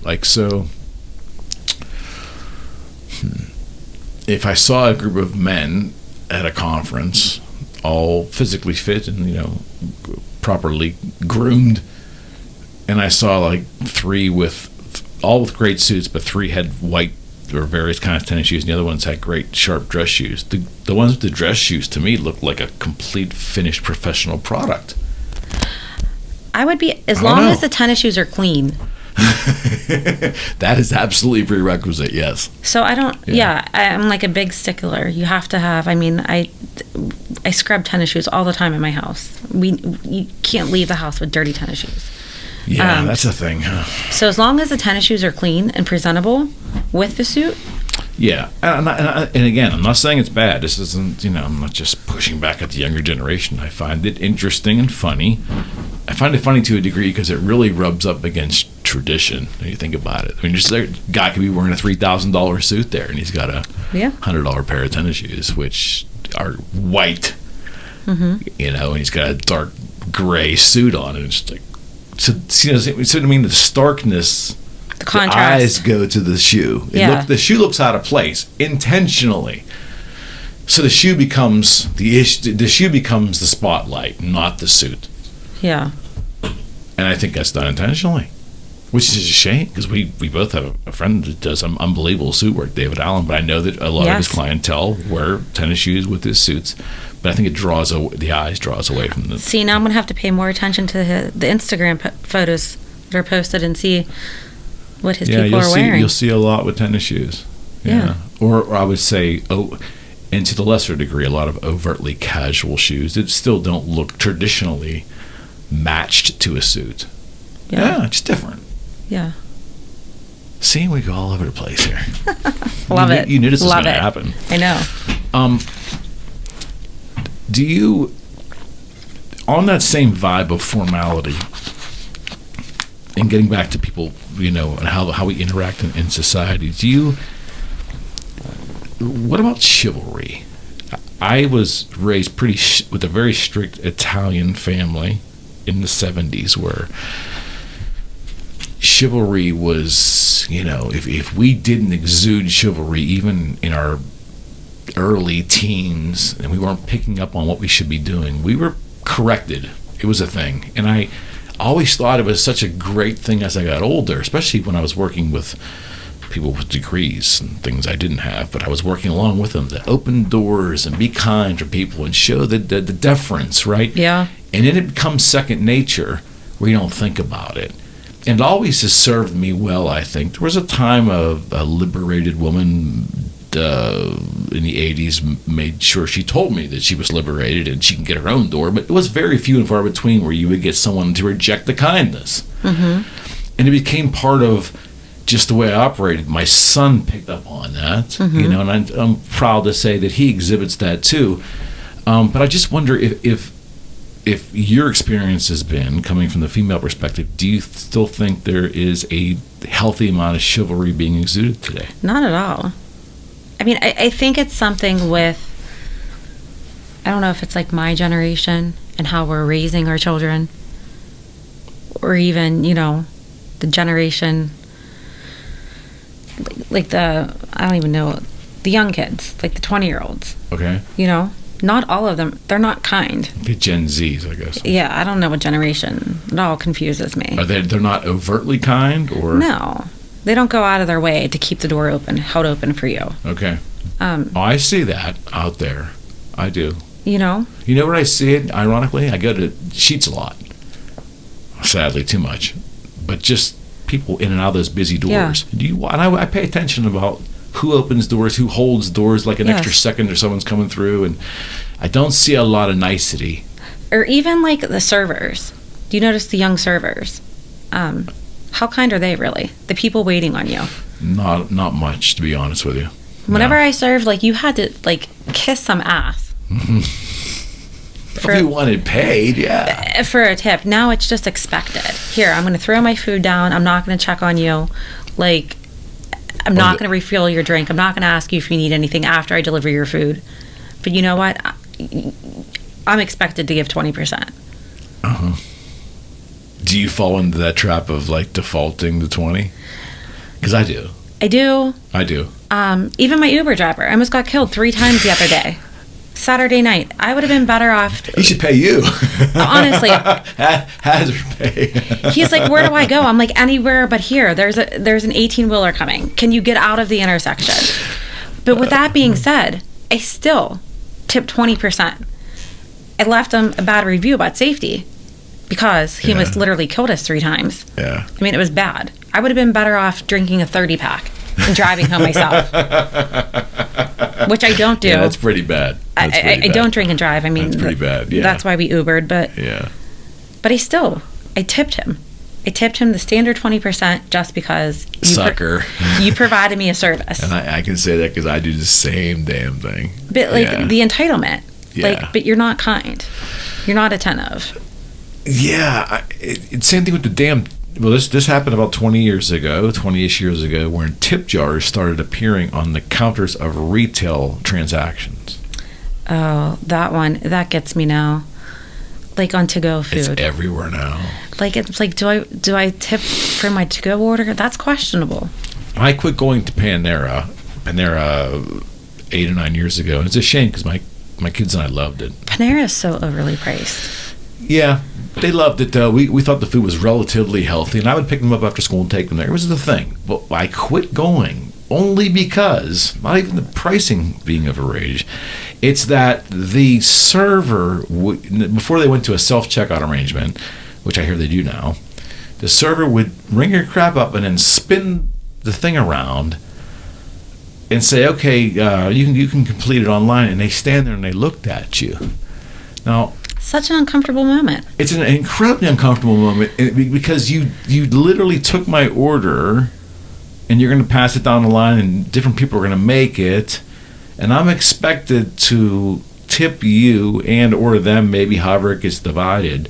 if I saw a group of men at a conference, all physically fit and properly groomed, and I saw like three all with great suits, but three had white or various kinds of tennis shoes, and the other ones had great sharp dress shoes. The ones with the dress shoes to me looked like a complete finished professional product. I would be, as long as the tennis shoes are clean. That is absolutely prerequisite, yes. So I don't, I'm like a big stickler. You have to have, I scrub tennis shoes all the time in my house. You can't leave the house with dirty tennis shoes. Yeah, that's the thing. So as long as the tennis shoes are clean and presentable with the suit. Yeah, and again, I'm not saying it's bad. This isn't, I'm not just pushing back at the younger generation. I find it interesting and funny. I find it funny to a degree because it really rubs up against tradition when you think about it. I mean, just a guy could be wearing a $3,000 suit there, and he's got a $100 pair of tennis shoes, which are white, and he's got a dark gray suit on, and it's like, so I mean, the starkness, the contrast. The eyes go to the shoe. The shoe looks out of place intentionally. So the shoe becomes the spotlight, not the suit. Yeah. And I think that's done intentionally, which is a shame because we both have a friend that does some unbelievable suit work, David Allen, but I know that a lot of his clientele wear tennis shoes with his suits. But I think the eyes draws away from them. See, now I'm going to have to pay more attention to the Instagram photos that are posted and see what his people are wearing. You'll see a lot with tennis shoes. Yeah. Or I would say, and to the lesser degree, a lot of overtly casual shoes that still don't look traditionally matched to a suit. Yeah, it's different. Yeah. See, we go all over the place here. Love it. You knew this was going to happen. I know. Do you, on that same vibe of formality, and getting back to people, and how we interact in society, what about chivalry? I was raised with a very strict Italian family in the 70s where chivalry was, if we didn't exude chivalry even in our early teens and we weren't picking up on what we should be doing, we were corrected. It was a thing. And I always thought it was such a great thing as I got older, especially when I was working with people with degrees and things I didn't have, but I was working along with them to open doors and be kind to people and show the deference, right? Yeah. And then it becomes second nature where you don't think about it. And it always has served me well, I think. There was a time of a liberated woman in the 80s made sure she told me that she was liberated and she can get her own door, but it was very few and far between where you would get someone to reject the kindness. And it became part of just the way I operated. My son picked up on that, and I'm proud to say that he exhibits that too. But I just wonder if your experience has been, coming from the female perspective, do you still think there is a healthy amount of chivalry being exuded today? Not at all. I mean, I think it's something with, I don't know if it's like my generation and how we're raising our children, or even, the generation, like I don't even know, the young kids, like the 20-year-olds. Okay. Not all of them, they're not kind. The Gen Zs, I guess. Yeah, I don't know what generation. It all confuses me. Are they're not overtly kind, or? No. They don't go out of their way to keep the door held open for you. Okay. I see that out there. I do. You know where I see it, ironically? I go to Sheets a lot. Sadly, too much. But just people in and out of those busy doors. Yeah. I pay attention about who opens doors, who holds doors like an extra second or someone's coming through, and I don't see a lot of nicety. Or even like the servers. Do you notice the young servers? How kind are they really? The people waiting on you? Not much, to be honest with you. Whenever I served, you had to kiss some ass. If you wanted paid, yeah. For a tip. Now it's just expected. Here, I'm going to throw my food down. I'm not going to check on you. Like, I'm not going to refill your drink. I'm not going to ask you if you need anything after I deliver your food. But you know what? I'm expected to give 20%. Uh-huh. Do you fall into that trap of, like, defaulting to 20? Because I do. I do. Even my Uber driver. I almost got killed 3 times the other day. Saturday night. I would have been better off. He should pay you. Honestly. Hazard pay. He's like, where do I go? I'm like, anywhere but here. There's an 18-wheeler coming. Can you get out of the intersection? But with that being said, I still tipped 20%. I left him a bad review about safety because he almost literally killed us 3 times. Yeah. I mean, it was bad. I would have been better off drinking a 30-pack and driving home myself, which I don't do. Yeah, that's pretty bad. I don't drink and drive. I mean, that's pretty bad. Yeah. That's why we Ubered. But I tipped him. I tipped him the standard 20% just because you provided me a service. And I can say that because I do the same damn thing. But the entitlement. Yeah. But you're not kind. You're not attentive. Yeah, it's same thing with the damn. Well, this happened about 20-ish years ago, when tip jars started appearing on the counters of retail transactions. Oh, that gets me now. Like on to-go food. It's everywhere now. Like it's like, do I tip for my to-go order? That's questionable. I quit going to Panera 8 or 9 years ago, and it's a shame because my kids and I loved it. Panera is so overly priced. Yeah, they loved it though. We thought the food was relatively healthy, and I would pick them up after school and take them there. It was the thing. But I quit going only because, not even the pricing being of a rage, it's that the server, before they went to a self-checkout arrangement, which I hear they do now, the server would ring your crap up and then spin the thing around and say, okay, you can complete it online, and they stand there and they looked at you. Now, such an uncomfortable moment. It's an incredibly uncomfortable moment because you literally took my order and you're going to pass it down the line and different people are going to make it, and I'm expected to tip you and or them, maybe however it gets divided,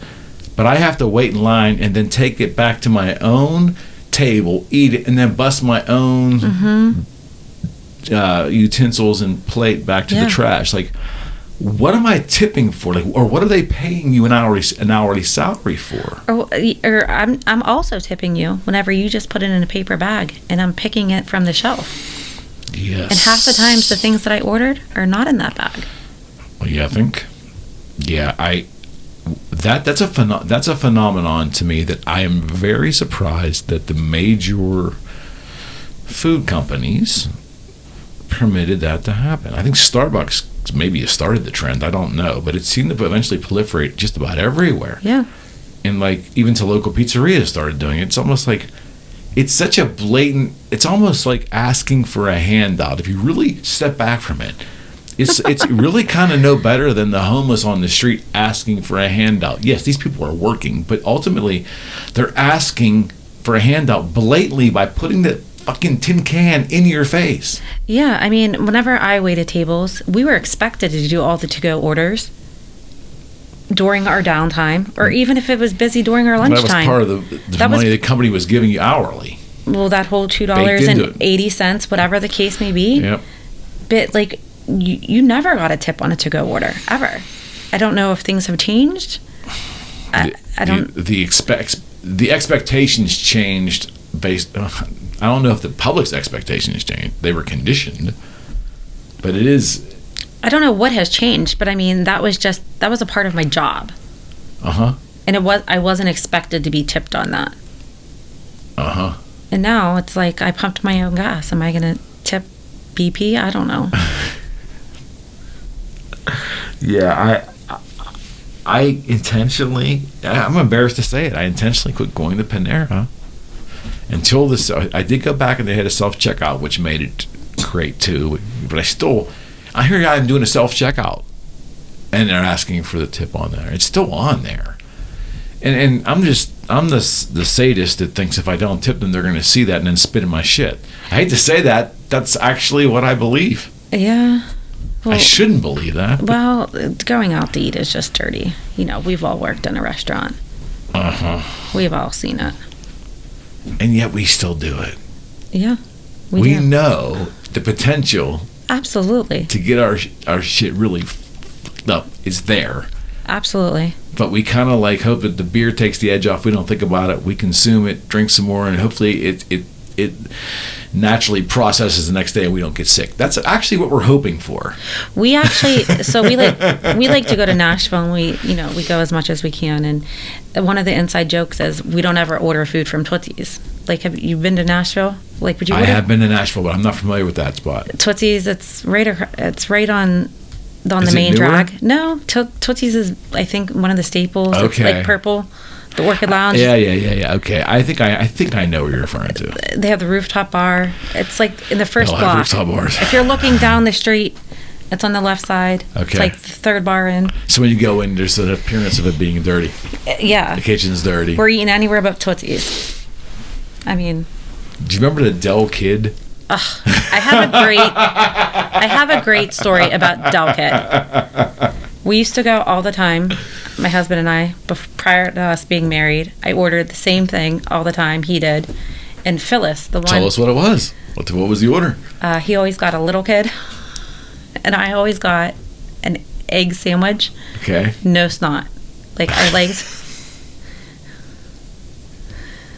but I have to wait in line and then take it back to my own table, eat it, and then bust my own utensils and plate back to the trash. Like, what am I tipping for? Like, or what are they paying you an hourly salary for? Or I'm also tipping you whenever you just put it in a paper bag and I'm picking it from the shelf. Yes. And half the times the things that I ordered are not in that bag. Well, yeah, I think. Yeah, that's a phenomenon to me that I am very surprised that the major food companies permitted that to happen. I think Starbucks maybe started the trend. I don't know, but it seemed to eventually proliferate just about everywhere. Yeah. And like even to local pizzerias started doing it. It's almost like it's such a blatant. It's almost like asking for a handout. If you really step back from it, it's really kind of no better than the homeless on the street asking for a handout. Yes, these people are working, but ultimately they're asking for a handout blatantly by putting the fucking tin can in your face. Yeah, I mean, whenever I waited tables, we were expected to do all the to-go orders during our downtime, or even if it was busy during our lunchtime. That was part of the money the company was giving you hourly. Well, that whole $2.80, whatever the case may be. Yep. But like, you never got a tip on a to-go order ever. I don't know if things have changed. I don't. The expectations changed based. I don't know if the public's expectations changed. They were conditioned, but it is. I don't know what has changed, but I mean that was a part of my job. And I wasn't expected to be tipped on that. And now it's like I pumped my own gas. Am I going to tip BP? I don't know. Yeah, I intentionally. I'm embarrassed to say it. I intentionally quit going to Panera. Until this, I did go back and they had a self-checkout, which made it great too. But I hear I'm doing a self-checkout, and they're asking for the tip on there. It's still on there, and I'm the sadist that thinks if I don't tip them, they're going to see that and then spit in my shit. I hate to say that. That's actually what I believe. Yeah, I shouldn't believe that. Well, going out to eat is just dirty. We've all worked in a restaurant. We've all seen it. And yet we still do it. Yeah. We know the potential. Absolutely. To get our shit really fucked up is there. Absolutely. But we kind of like hope that the beer takes the edge off. We don't think about it. We consume it, drink some more, and hopefully it naturally processes the next day and we don't get sick. That's actually what we're hoping for. We actually, we like to go to Nashville, and we go as much as we can. And one of the inside jokes is we don't ever order food from Tootsie's. Like, have you been to Nashville? Like, would you? I have been to Nashville, but I'm not familiar with that spot. Tootsie's, it's right on the main drag. No, Tootsie's is, I think, one of the staples. Okay. It's like purple. The Orchid Lounge. Yeah. Okay, I think I know what you're referring to. They have the rooftop bar. It's like in the first block. Rooftop bars. If you're looking down the street, it's on the left side. Okay. It's like the third bar in. So when you go in, there's an appearance of it being dirty. Yeah. The kitchen's dirty. We're eating anywhere but Tootsie's. I mean. Do you remember the Del Kid? I have a great story about Del Kid. We used to go all the time, my husband and I, prior to us being married. I ordered the same thing all the time. He did. And Phyllis, the one... Tell us what it was. What was the order? He always got a little kid. And I always got an egg sandwich. Okay. No snot. Like, our legs...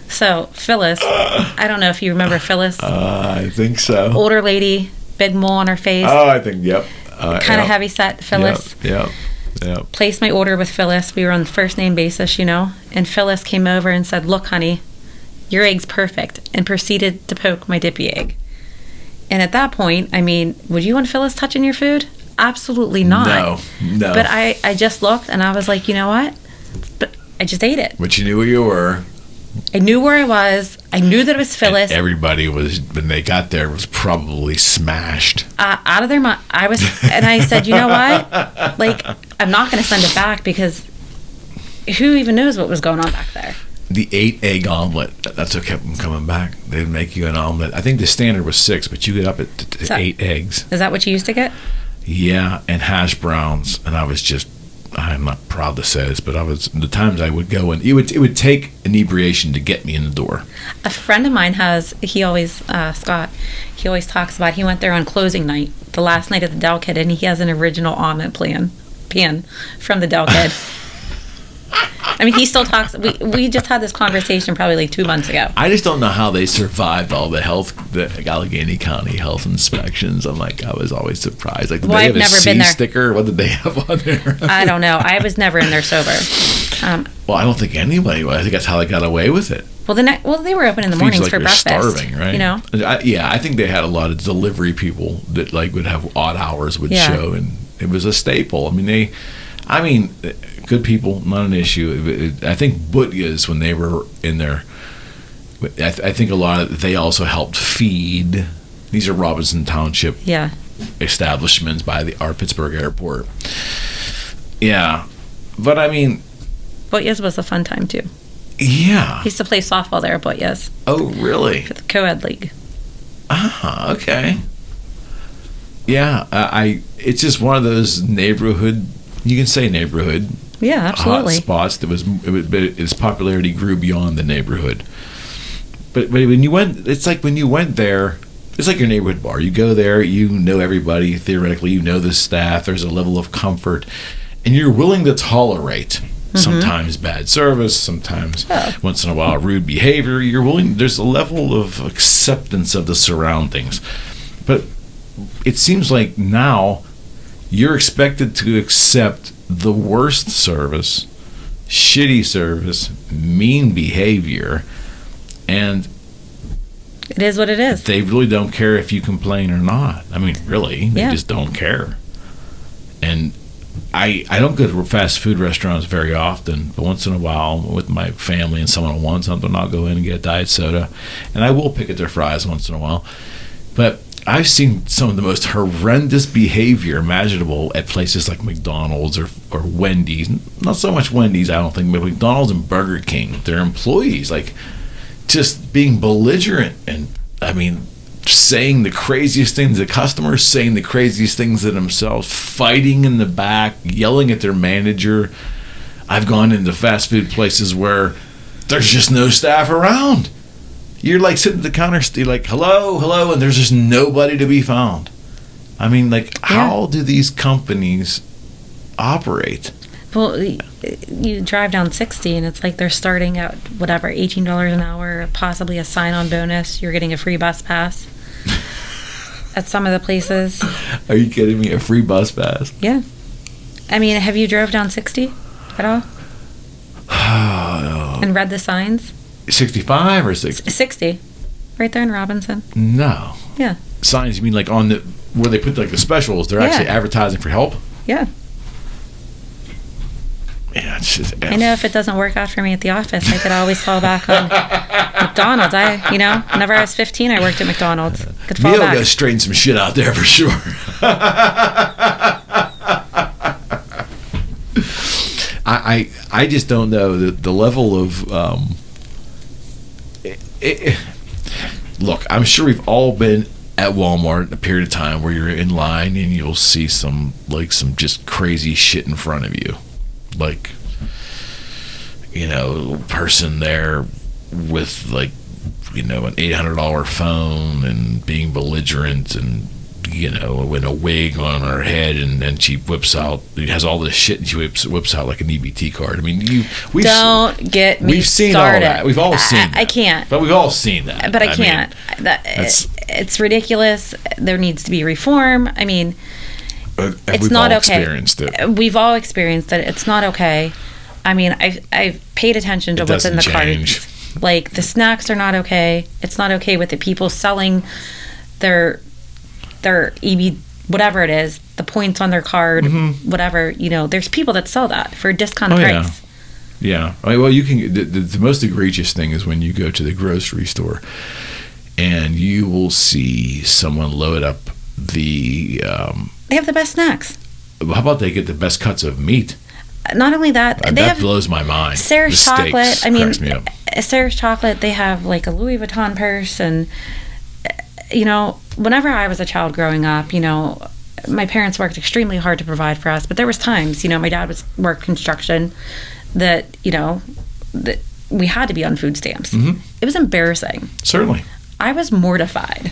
So, Phyllis, I don't know if you remember Phyllis. I think so. Older lady, big mole on her face. Oh, I think, yep. Kind of heavy set, Phyllis. Yep. Placed my order with Phyllis. We were on first name basis, And Phyllis came over and said, "Look, honey, your egg's perfect," and proceeded to poke my dippy egg. And at that point, I mean, would you want Phyllis touching your food? Absolutely not. No. But I just looked and I was like, you know what? But I just ate it. But you knew where you were. I knew where I was. I knew that it was Phyllis. And everybody was, when they got there, was probably smashed. Out of their mind. And I said, you know what? Like, I'm not going to send it back because who even knows what was going on back there? The 8-egg omelet. That's what kept them coming back. They'd make you an omelet. I think the standard was 6, but you get up at 8 eggs. Is that what you used to get? Yeah, and hash browns. And I'm not proud to say this, but the times I would go and it would take inebriation to get me in the door. A friend of mine he always talks about, he went there on closing night, the last night of the Del Kid, and he has an original omelet pan from the Del Kid. I mean, he still talks. We just had this conversation probably like 2 months ago. I just don't know how they survived all the Allegheny County health inspections. I was always surprised. Like, did they have a C sticker? What did they have on there? I don't know. I was never in there sober. Well, I don't think anybody was. I think that's how they got away with it. Well, they were open in the mornings for breakfast. Starving, right? I think they had a lot of delivery people that would have odd hours would show, and it was a staple. I mean, good people, not an issue. I think Butya's, when they were in there, I think they also helped feed. These are Robinson Township establishments by our Pittsburgh airport. Yeah, but I mean, Butya's was a fun time too. Yeah, I used to play softball there at Butya's. Oh, really? For the co-ed league. Okay. Yeah, it's just one of those neighborhood. You can say neighborhood. Yeah, absolutely. Hot spots but its popularity grew beyond the neighborhood. But when you went, it's like when you went there, it's like your neighborhood bar. You go there, you know everybody. Theoretically, you know the staff. There's a level of comfort, and you're willing to tolerate sometimes bad service, sometimes once in a while rude behavior. You're willing. There's a level of acceptance of the surroundings, but it seems like now you're expected to accept the worst service, shitty service, mean behavior, and it is what it is. They really don't care if you complain or not. I mean, really, they just don't care. And I don't go to fast food restaurants very often, but once in a while with my family and someone wants something, I'll go in and get a diet soda, and I will pick at their fries once in a while. But I've seen some of the most horrendous behavior imaginable at places like McDonald's or Wendy's. Not so much Wendy's, I don't think, but McDonald's and Burger King. Their employees, just being belligerent and, saying the craziest things to customers, saying the craziest things to themselves, fighting in the back, yelling at their manager. I've gone into fast food places where there's just no staff around. You're like sitting at the counter, you're like, hello, and there's just nobody to be found. I mean, like, how do these companies operate? Well, you drive down 60 and it's like they're starting at whatever, $18 an hour, possibly a sign-on bonus. You're getting a free bus pass at some of the places. Are you kidding me? A free bus pass? Yeah. I mean, have you drove down 60 at all? And read the signs? 65 or 60? 60. Right there in Robinson. No. Yeah. Signs, you mean like on the, where they put like the specials, they're actually advertising for help? Yeah. Yeah, it's just, I know if it doesn't work out for me at the office, I could always fall back on McDonald's. Whenever I was 15, I worked at McDonald's. Could fall back. Go straighten some shit out there for sure. I just don't know the level of look, I'm sure we've all been at Walmart in a period of time where you're in line and you'll see some just crazy shit in front of you, like, you know, person there with like, you know, an $800 phone and being belligerent and, you know, with a wig on her head, and then she whips out, has all this shit, and she whips out like an EBT card. I mean, we've seen all that. We've all seen that. I can't. But we've all seen that. But I can't. It's ridiculous. There needs to be reform. I mean, it's not okay. We've all experienced it. It's not okay. I mean, I've paid attention to what's in the cards. Like, the snacks are not okay. It's not okay with the people selling their EB, whatever it is, the points on their card, whatever, you know, there's people that sell that for a discounted price. Yeah. Well, you can, the most egregious thing is when you go to the grocery store and you will see someone load up they have the best snacks. How about they get the best cuts of meat? Not only that, that blows my mind. Sarah's chocolate. I mean, Sarah's chocolate, they have like a Louis Vuitton purse, and you know, whenever I was a child growing up, you know, my parents worked extremely hard to provide for us, but there was times, you know, my dad worked construction, that, you know, that we had to be on food stamps. It was embarrassing. Certainly. I was mortified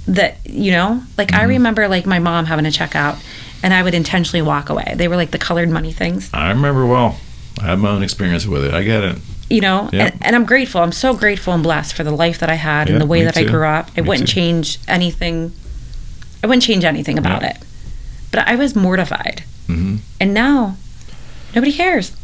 that, you know, like I remember like my mom having to check out and I would intentionally walk away. They were like the colored money things. I remember well. I have my own experience with it. I get it. You know, and I'm grateful. I'm so grateful and blessed for the life that I had and the way that I grew up. I wouldn't change anything. I wouldn't change anything about it. But I was mortified. And now, nobody cares.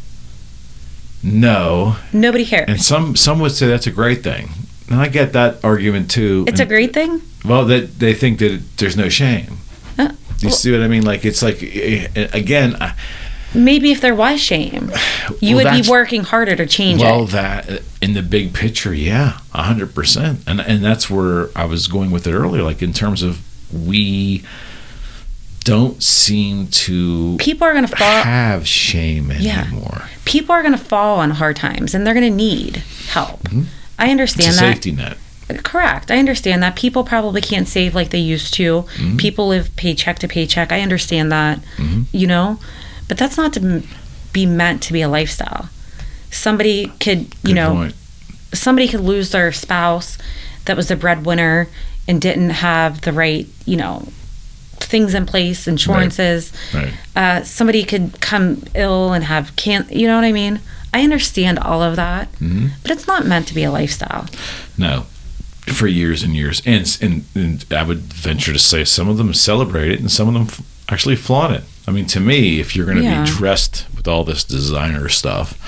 No. Nobody cares. And some would say that's a great thing. And I get that argument too. It's a great thing? Well, that they think that there's no shame. Do you see what I mean? Like, it's like, again... Maybe if there was shame, you would be working harder to change it. Well, that in the big picture, 100%. And that's where I was going with it earlier, like in terms of we don't seem to have shame anymore. People are going to fall on hard times and they're going to need help. I understand it's a that. Safety net. Correct. I understand that. People probably can't save like they used to. People live paycheck to paycheck. I understand that, you know. But that's not to be meant to be a lifestyle. Somebody could, somebody could lose their spouse that was the breadwinner and didn't have the right, you know, things in place, insurances. Right. Somebody could come ill and have you know what I mean? I understand all of that, but it's not meant to be a lifestyle. No, for years and years. And I would venture to say some of them celebrate it and some of them actually flaunt it. I mean, to me, if you're going to be dressed with all this designer stuff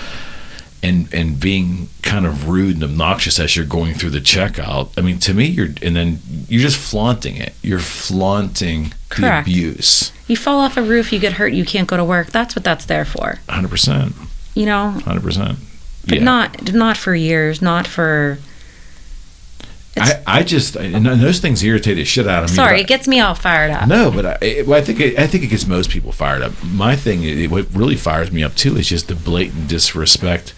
and being kind of rude and obnoxious as you're going through the checkout, I mean, to me, you're just flaunting it. You're flaunting the abuse. You fall off a roof, you get hurt, you can't go to work. That's what that's there for. 100%. You know? 100%. But not for years, not for... I just, and those things irritate the shit out of me. Sorry, it gets me all fired up. No, but I think it gets most people fired up. My thing, what really fires me up too, is just the blatant disrespect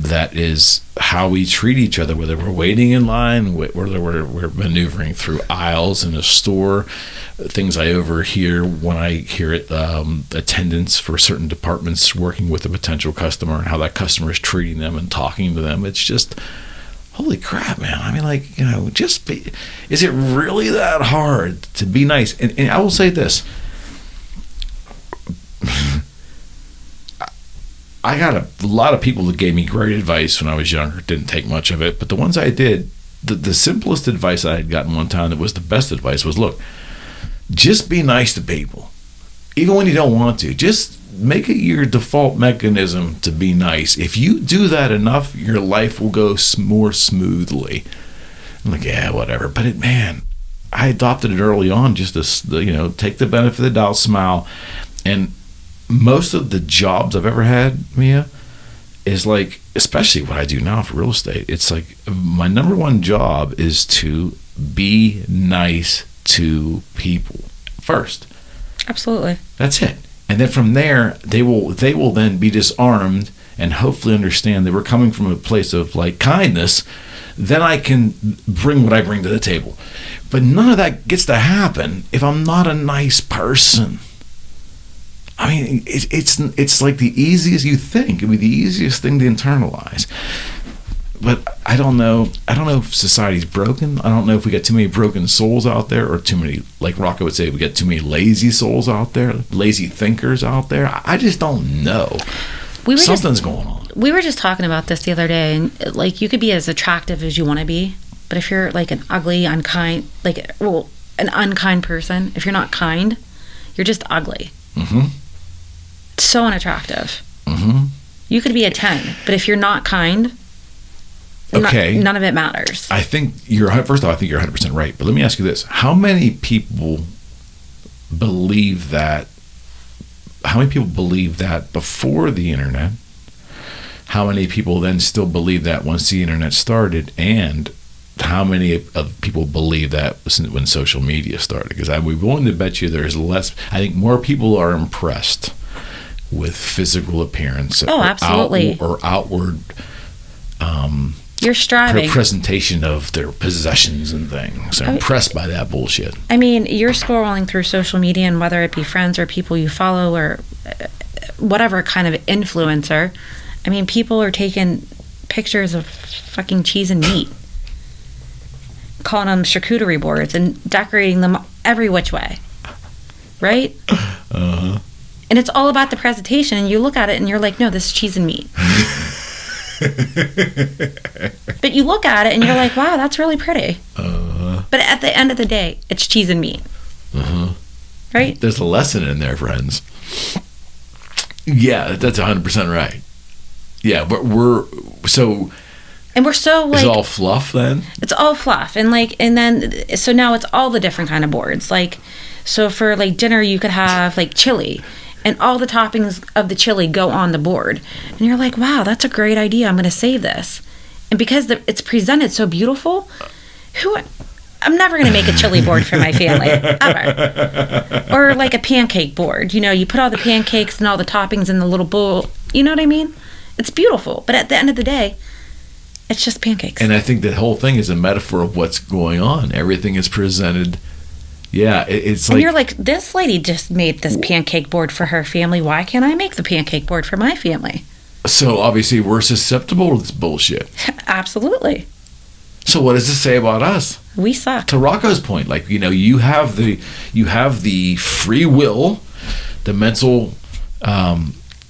that is how we treat each other, whether we're waiting in line, whether we're maneuvering through aisles in a store, things I overhear when I hear it, attendants for certain departments working with a potential customer and how that customer is treating them and talking to them. It's just, holy crap, man. I mean, like, you know, is it really that hard to be nice? And I will say this. I got a lot of people that gave me great advice when I was younger. Didn't take much of it, but the ones I did, the simplest advice I had gotten one time that was the best advice was, look, just be nice to people. Even when you don't want to, just make it your default mechanism to be nice. If you do that enough, your life will go more smoothly. I'm like, yeah, whatever. But I adopted it early on, just to, you know, take the benefit of the doubt, smile. And most of the jobs I've ever had, Mia, is like, especially what I do now for real estate, it's like my number one job is to be nice to people first. Absolutely. That's it. And then from there, they will then be disarmed and hopefully understand that we're coming from a place of like kindness. Then I can bring what I bring to the table. But none of that gets to happen if I'm not a nice person. I mean, it's like the easiest you think. It would be the easiest thing to internalize. But I don't know if society's broken. I don't know if we got too many broken souls out there, or too many, like Rocco would say, we got too many lazy souls out there, lazy thinkers out there. I just don't know. Something's going on. We were just talking about this the other day, and like, you could be as attractive as you want to be, but if you're like an ugly, unkind, an unkind person, if you're not kind, you're just ugly. Mm-hmm. So unattractive. Mm-hmm. You could be a 10, but if you're not kind, none of it matters. I think first of all, I think you're 100% right. But let me ask you this: how many people believe that? How many people believe that before the internet? How many people then still believe that once the internet started? And how many of people believe that when social media started? Because we're willing to bet you there's less. I think more people are impressed with physical appearance. Oh, absolutely. Or outward you're striving presentation of their possessions and things. I'm impressed by that bullshit. I mean, you're scrolling through social media, and whether it be friends or people you follow or whatever kind of influencer, I mean, people are taking pictures of fucking cheese and meat, calling them charcuterie boards and decorating them every which way, right? Uh-huh. And it's all about the presentation, and you look at it and you're like, no, this is cheese and meat. But you look at it and you're like, wow, that's really pretty. But at the end of the day, it's cheese and meat. Right? There's a lesson in there, friends. Yeah, that's 100% right. Yeah, but we're so like, it's all fluff then? It's all fluff. So now it's all the different kind of boards. Like, so for like dinner, you could have like chili, and all the toppings of the chili go on the board. And you're like, wow, that's a great idea. I'm going to save this. And because it's presented so beautiful, I'm never going to make a chili board for my family, ever. Or like a pancake board. You know, you put all the pancakes and all the toppings in the little bowl. You know what I mean? It's beautiful. But at the end of the day, it's just pancakes. And I think the whole thing is a metaphor of what's going on. Everything is presented. Yeah, it's like... And you're like, this lady just made this pancake board for her family. Why can't I make the pancake board for my family? So obviously we're susceptible to this bullshit. Absolutely. So what does this say about us? We suck. To Rocco's point, like, you know, you have the free will, the mental...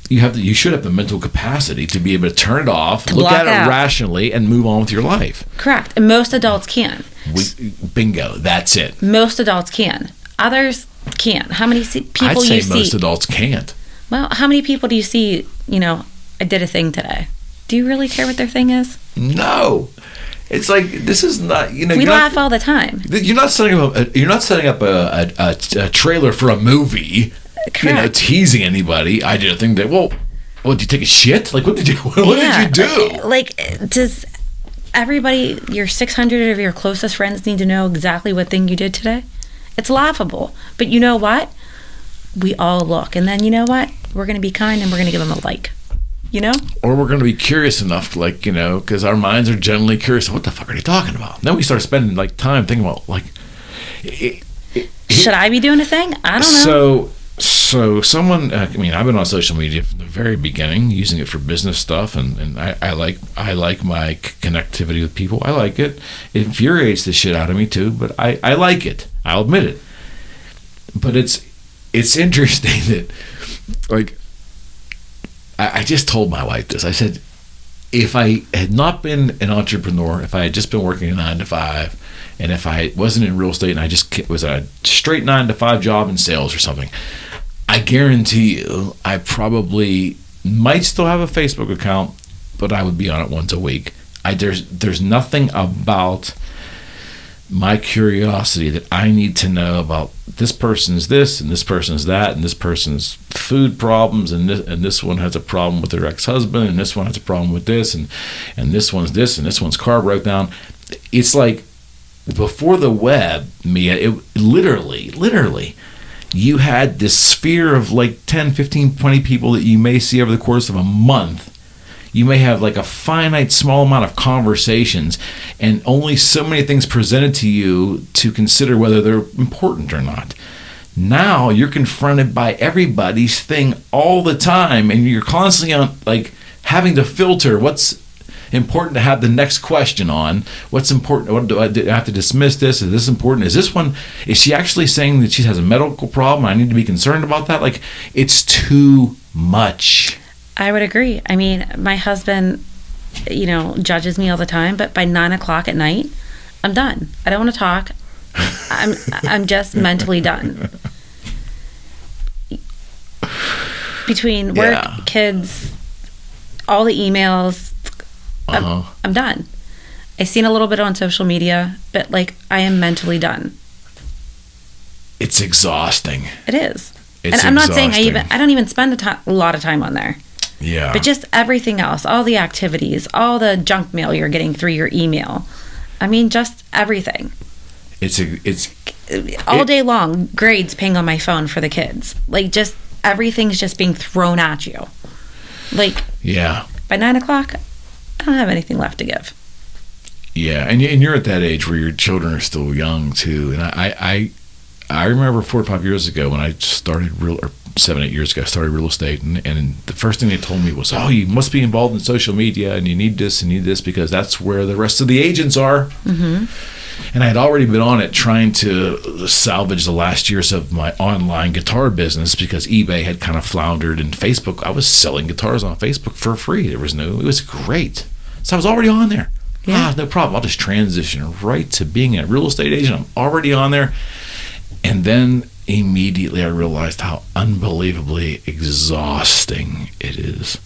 you should have the mental capacity to be able to turn it off, look at it rationally, and move on with your life. Correct. And most adults can. Bingo. That's it. Most adults can. Others can't. How many people I'd say most adults can't. Well, how many people do you see, you know, I did a thing today? Do you really care what their thing is? No. It's like, this is not, you know... We laugh all the time. You're not setting up a trailer for a movie. Correct. You know, teasing anybody. I did a thing that, well, did you take a shit? Like, what did you do? Like, does everybody, your 600 of your closest friends need to know exactly what thing you did today? It's laughable. But you know what? We all look. And then, you know what? We're going to be kind and we're going to give them a like. you know? Or we're going to be curious enough, like, you know, because our minds are generally curious. What the fuck are they talking about? Then we start spending like time thinking about like, should I be doing a thing? I don't know. So someone, I mean, I've been on social media from the very beginning, using it for business stuff, and I like my connectivity with people. I like it. It infuriates the shit out of me too, but I like it. I'll admit it. But it's interesting that, like, I just told my wife this. I said, if I had not been an entrepreneur, if I had just been working a 9 to 5, and if I wasn't in real estate and I just was a straight 9 to 5 job in sales or something, I guarantee you I probably might still have a Facebook account, but I would be on it once a week. There's nothing about my curiosity that I need to know about this person's this and this person's that and this person's food problems and this one has a problem with their ex-husband and this one has a problem with this and this one's this and this one's car broke down. It's like before the web, Mia, it literally you had this sphere of like 10, 15, 20 people that you may see over the course of a month. You may have like a finite small amount of conversations and only so many things presented to you to consider whether they're important or not. Now you're confronted by everybody's thing all the time and you're constantly on like having to filter what's important to have the next question on, what's important, what do I have to dismiss this, is this important, is she actually saying that she has a medical problem, I need to be concerned about that? Like, it's too much. I would agree. I mean, my husband, you know, judges me all the time, but by 9 o'clock at night, I'm done. I don't want to talk. I'm just mentally done. Between work, kids, all the emails, I'm done. I've seen a little bit on social media, but like I am mentally done. It's exhausting. It is. And I'm not saying I don't even spend a lot of time on there. Yeah. But just everything else, all the activities, all the junk mail you're getting through your email. I mean, just everything. It's all day long, grades ping on my phone for the kids. Like, just everything's just being thrown at you. Like, yeah. By 9 o'clock, I don't have anything left to give. Yeah, and you're at that age where your children are still young too. And I remember 4 or 5 years ago when I started 7, 8 years ago, I started real estate, and the first thing they told me was, "Oh, you must be involved in social media, and you need this and need this because that's where the rest of the agents are." Mm-hmm. And I had already been on it trying to salvage the last years of my online guitar business because eBay had kind of floundered, and Facebook, I was selling guitars on Facebook for free. It was great. So I was already on there. Yeah. No problem. I'll just transition right to being a real estate agent. I'm already on there. And then immediately I realized how unbelievably exhausting it is.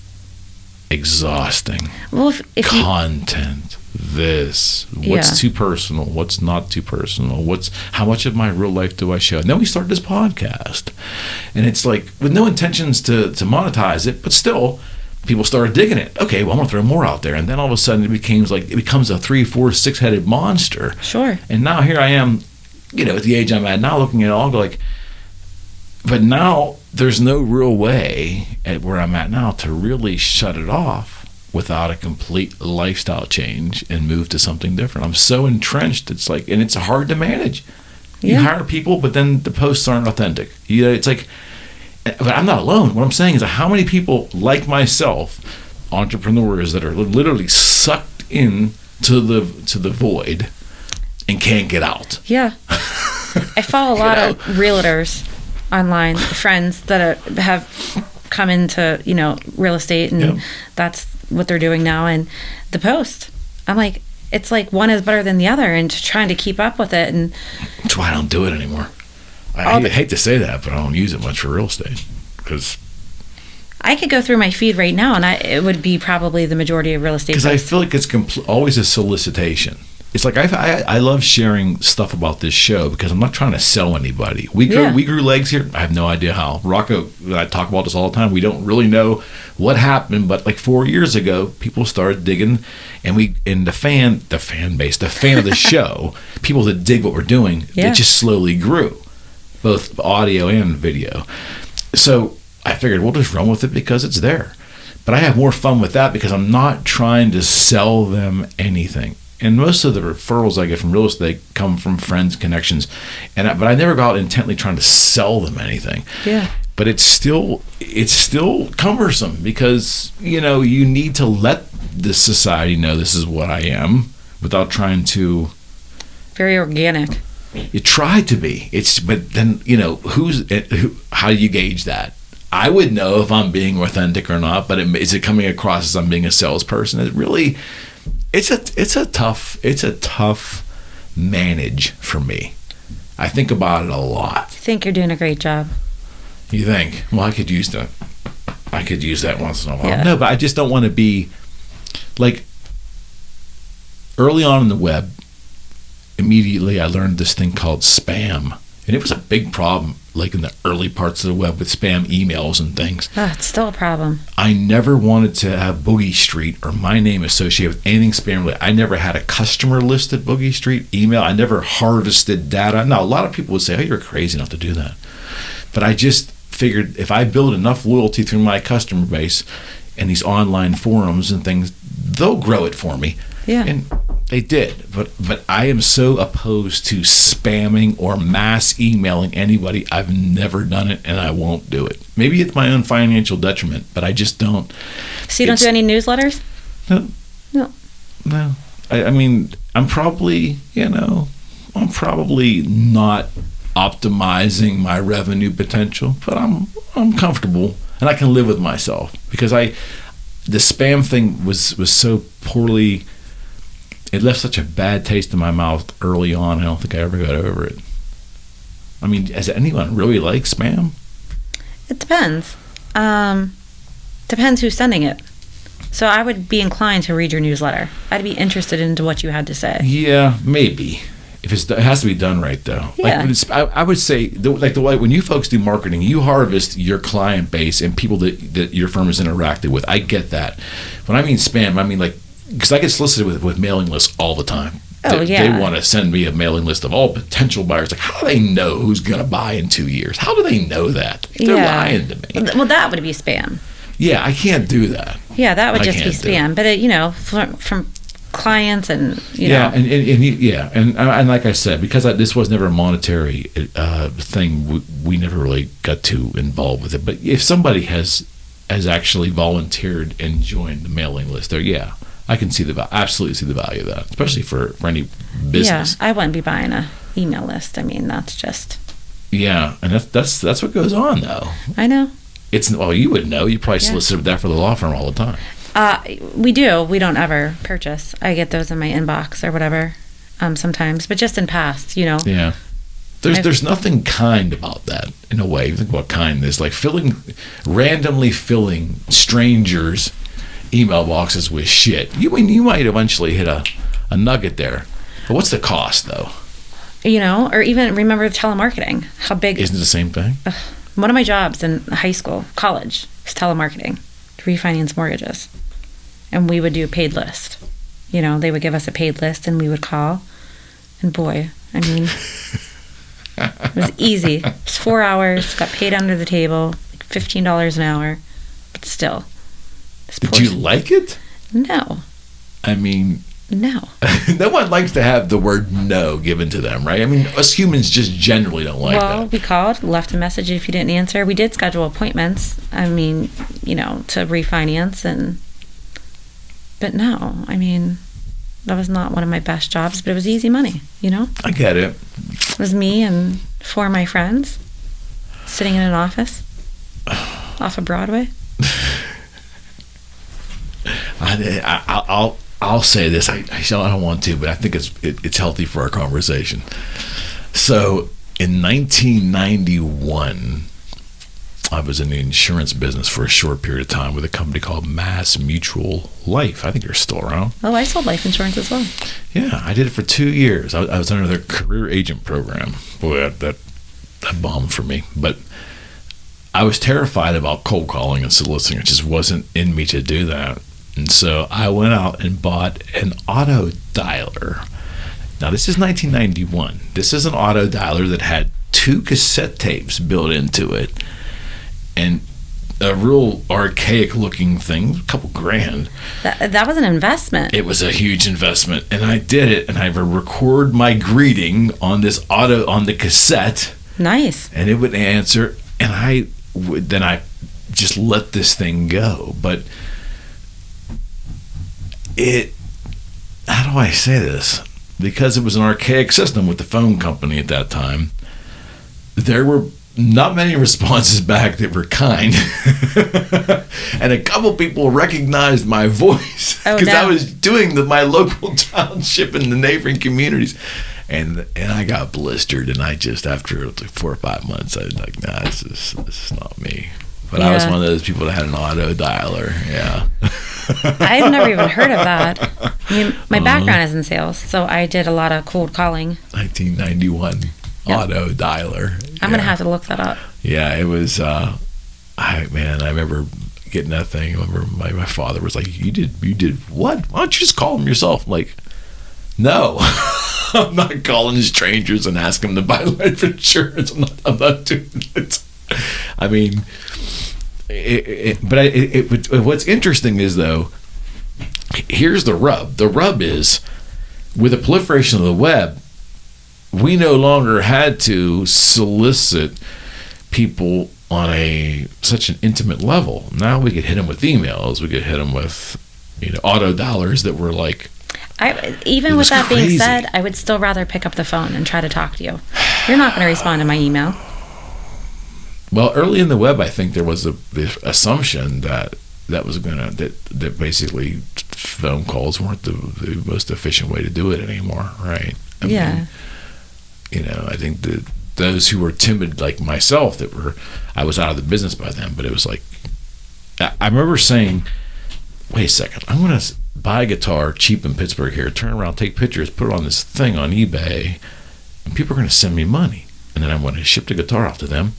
Exhausting. Well, if content, what's too personal, what's not too personal, how much of my real life do I show? And then we started this podcast. And it's like, with no intentions to monetize it, but still, people started digging it. Okay, well, I'm gonna throw more out there. And then all of a sudden it becomes a 3, 4, 6-headed monster. Sure. And now here I am, you know, at the age I'm at now, looking at it all, like, but now there's no real way at where I'm at now to really shut it off without a complete lifestyle change and move to something different. I'm so entrenched. It's like, and it's hard to manage. You hire people, but then the posts aren't authentic. You know, it's like, but I'm not alone. What I'm saying is that how many people like myself, entrepreneurs that are literally sucked in to the void and can't get out. Yeah. I follow a lot of realtors online, friends that have come into, you know, real estate, and that's what they're doing now. And the post, I'm like, it's like one is better than the other, and trying to keep up with it. And that's why I don't do it anymore. I hate to say that, but I don't use it much for real estate because I could go through my feed right now, and it would be probably the majority of real estate. Because I feel like it's always a solicitation. It's like I love sharing stuff about this show because I'm not trying to sell anybody. We grew legs here. I have no idea how. Rocco, I talk about this all the time. We don't really know what happened, but like 4 years ago, people started digging, and the fan of the show, people that dig what we're doing, it just slowly grew, both audio and video. So I figured we'll just run with it because it's there. But I have more fun with that because I'm not trying to sell them anything. And most of the referrals I get from real estate come from friends, connections, but I never go out intently trying to sell them anything. Yeah. But it's still cumbersome because you need to let the society know this is what I am without trying to. Very organic. You try to be. But then how do you gauge that? I would know if I'm being authentic or not. But is it coming across as I'm being a salesperson? It really. It's a tough manage for me. I think about it a lot. I think you're doing a great job. You think? Well, I could use that once in a while. Yeah. No, but I just don't want to be like early on in the web. Immediately, I learned this thing called spam, and it was a big problem. Like in the early parts of the web with spam emails and things. It's still a problem. I never wanted to have Boogie Street or my name associated with anything spam related. I never had a customer list at Boogie Street email. I never harvested data. Now, a lot of people would say, oh, you're crazy not to do that. But I just figured if I build enough loyalty through my customer base and these online forums and things, they'll grow it for me. Yeah. And they did. But I am so opposed to spamming or mass emailing anybody. I've never done it, and I won't do it. Maybe it's my own financial detriment, but I just don't. So you don't do any newsletters? No. I mean, I'm probably not optimizing my revenue potential, but I'm comfortable, and I can live with myself because the spam thing was so poorly. It left such a bad taste in my mouth early on. I don't think I ever got over it. I mean, does anyone really like spam? It depends. Depends who's sending it. So I would be inclined to read your newsletter. I'd be interested into what you had to say. Yeah, maybe. It has to be done right, though. Yeah. I would say, the way when you folks do marketing, you harvest your client base and people that your firm has interacted with. I get that. When I mean spam, I mean because I get solicited with mailing lists all the time. They want to send me a mailing list of all potential buyers. Like, how do they know who's going to buy in 2 years? How do they know that? They're lying to me. Well, that would be spam. Yeah, I can't do that. Yeah, that would just be spam. But from clients and and like I said, because this was never a monetary thing, we never really got too involved with it. But if somebody has actually volunteered and joined the mailing list, I can absolutely see the value of that, especially for any business. Yeah, I wouldn't be buying a email list. I mean, that's just. Yeah, and that's what goes on, though. I know. You would know. You probably solicited that for the law firm all the time. We do. We don't ever purchase. I get those in my inbox or whatever, sometimes, but just in past, Yeah. There's nothing kind about that in a way. You think about kindness, like randomly filling strangers' email boxes with shit. You might eventually hit a nugget there, but what's the cost though? Or even remember telemarketing. How big isn't it the same thing? One of my jobs in college was telemarketing to refinance mortgages, and we would do a paid list. They would give us a paid list, and we would call. And boy, I mean, it was easy. It was 4 hours. Got paid under the table, like $15 an hour, but still. Did you like it? No. I mean, no. No one likes to have the word no given to them, right? I mean, us humans just generally don't like that. Well, we called, left a message if you didn't answer. We did schedule appointments, to refinance. But no, I mean, that was not one of my best jobs, but it was easy money, I get it. It was me and 4 of my friends sitting in an office off of Broadway. I'll say this. I don't want to, but I think it's healthy for our conversation. So in 1991, I was in the insurance business for a short period of time with a company called Mass Mutual Life. I think you're still around. Oh, I sold life insurance as well. Yeah, I did it for 2 years. I was under their career agent program. Boy, that bombed for me. But I was terrified about cold calling and soliciting. It just wasn't in me to do that. And so I went out and bought an auto dialer. Now, this is 1991. This is an auto dialer that had 2 cassette tapes built into it. And a real archaic looking thing, a couple grand. That was an investment. It was a huge investment, and I did it, and I would record my greeting on the cassette. Nice. And it would answer, and I just let this thing go. But how do I say this? Because it was an archaic system with the phone company at that time, there were not many responses back that were kind. And a couple people recognized my voice because I was doing my local township and the neighboring communities. And I got blistered, and I just, after like 4 or 5 months, I was like, nah, this is not me. But I was one of those people that had an auto dialer. Yeah. I've never even heard of that. I mean, my background is in sales, so I did a lot of cold calling. 1991 auto dialer. I'm going to have to look that up. Yeah, it was, I remember getting that thing. I remember my father was like, you did what? Why don't you just call them yourself? I'm like, no. I'm not calling strangers and asking them to buy life insurance. I'm not doing it. I mean, what's interesting is, though, here's the rub. The rub is, with the proliferation of the web, we no longer had to solicit people on such an intimate level. Now we could hit them with emails. We could hit them with, auto dollars that were like. Even with that being said, I would still rather pick up the phone and try to talk to you. You're not going to respond to my email. Well, early in the web, I think there was the assumption that basically phone calls weren't the most efficient way to do it anymore, right? I mean, I think that those who were timid like myself, I was out of the business by then, but it was like, I remember saying, wait a second, I'm going to buy a guitar cheap in Pittsburgh here, turn around, take pictures, put it on this thing on eBay, and people are going to send me money. And then I'm going to ship the guitar off to them,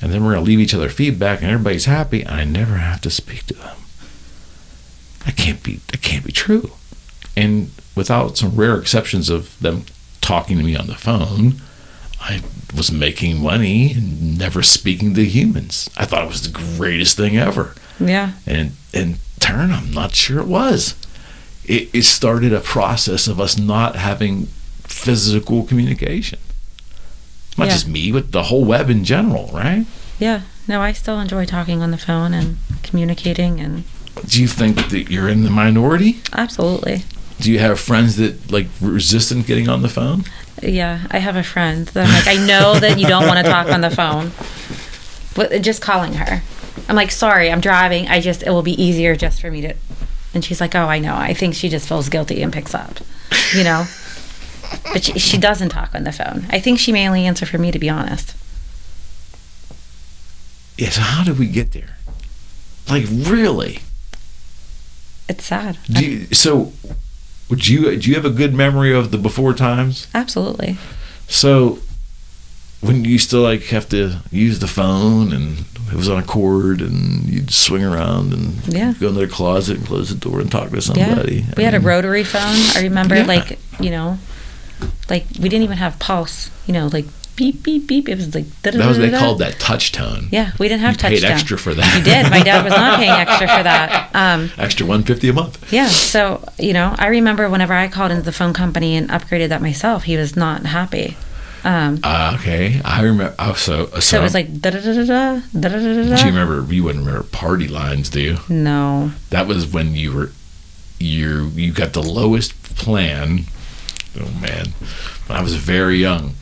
and then we're going to leave each other feedback, and everybody's happy, and I never have to speak to them. That can't be true. And without some rare exceptions of them talking to me on the phone, I was making money and never speaking to humans. I thought it was the greatest thing ever. Yeah. And in turn, I'm not sure it was. It started a process of us not having physical communication. Not just me, but the whole web in general, right? Yeah. No, I still enjoy talking on the phone and communicating. And do you think that you're in the minority? Absolutely. Do you have friends that resistant getting on the phone? Yeah, I have a friend that I'm like, I know that you don't want to talk on the phone, but just calling her. I'm like, sorry, I'm driving. It will be easier just for me to. And she's like, oh, I know. I think she just feels guilty and picks up, But she doesn't talk on the phone. I think she mainly answers for me, to be honest. Yeah, so how did we get there? Like, really? It's sad. Do you have a good memory of the before times? Absolutely. So when you used to have to use the phone and it was on a cord and you'd swing around and go into the closet and close the door and talk to somebody. Yeah. We had a rotary phone. I remember we didn't even have pulse, beep, beep, beep. It was like they called that touch tone. Yeah, we didn't have touch tone. You paid extra for that. You did. My dad was not paying extra for that. Extra $150 a month. Yeah, so, I remember whenever I called into the phone company and upgraded that myself, he was not happy. Okay, I remember. So it was like da-da-da-da-da, da-da-da-da-da. Do you remember, you wouldn't remember party lines, do you? No. That was when you got the lowest plan. Oh, man. When I was very young,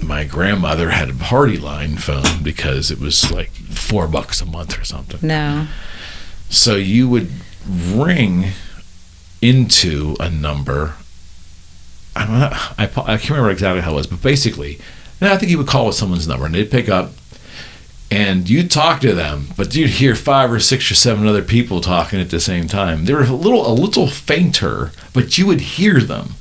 my grandmother had a party line phone because it was like $4 a month or something. No. So you would ring into a number. I can't remember exactly how it was, but basically, I think you would call with someone's number and they'd pick up and you'd talk to them, but you'd hear 5 or 6 or 7 other people talking at the same time. They were a little fainter, but you would hear them.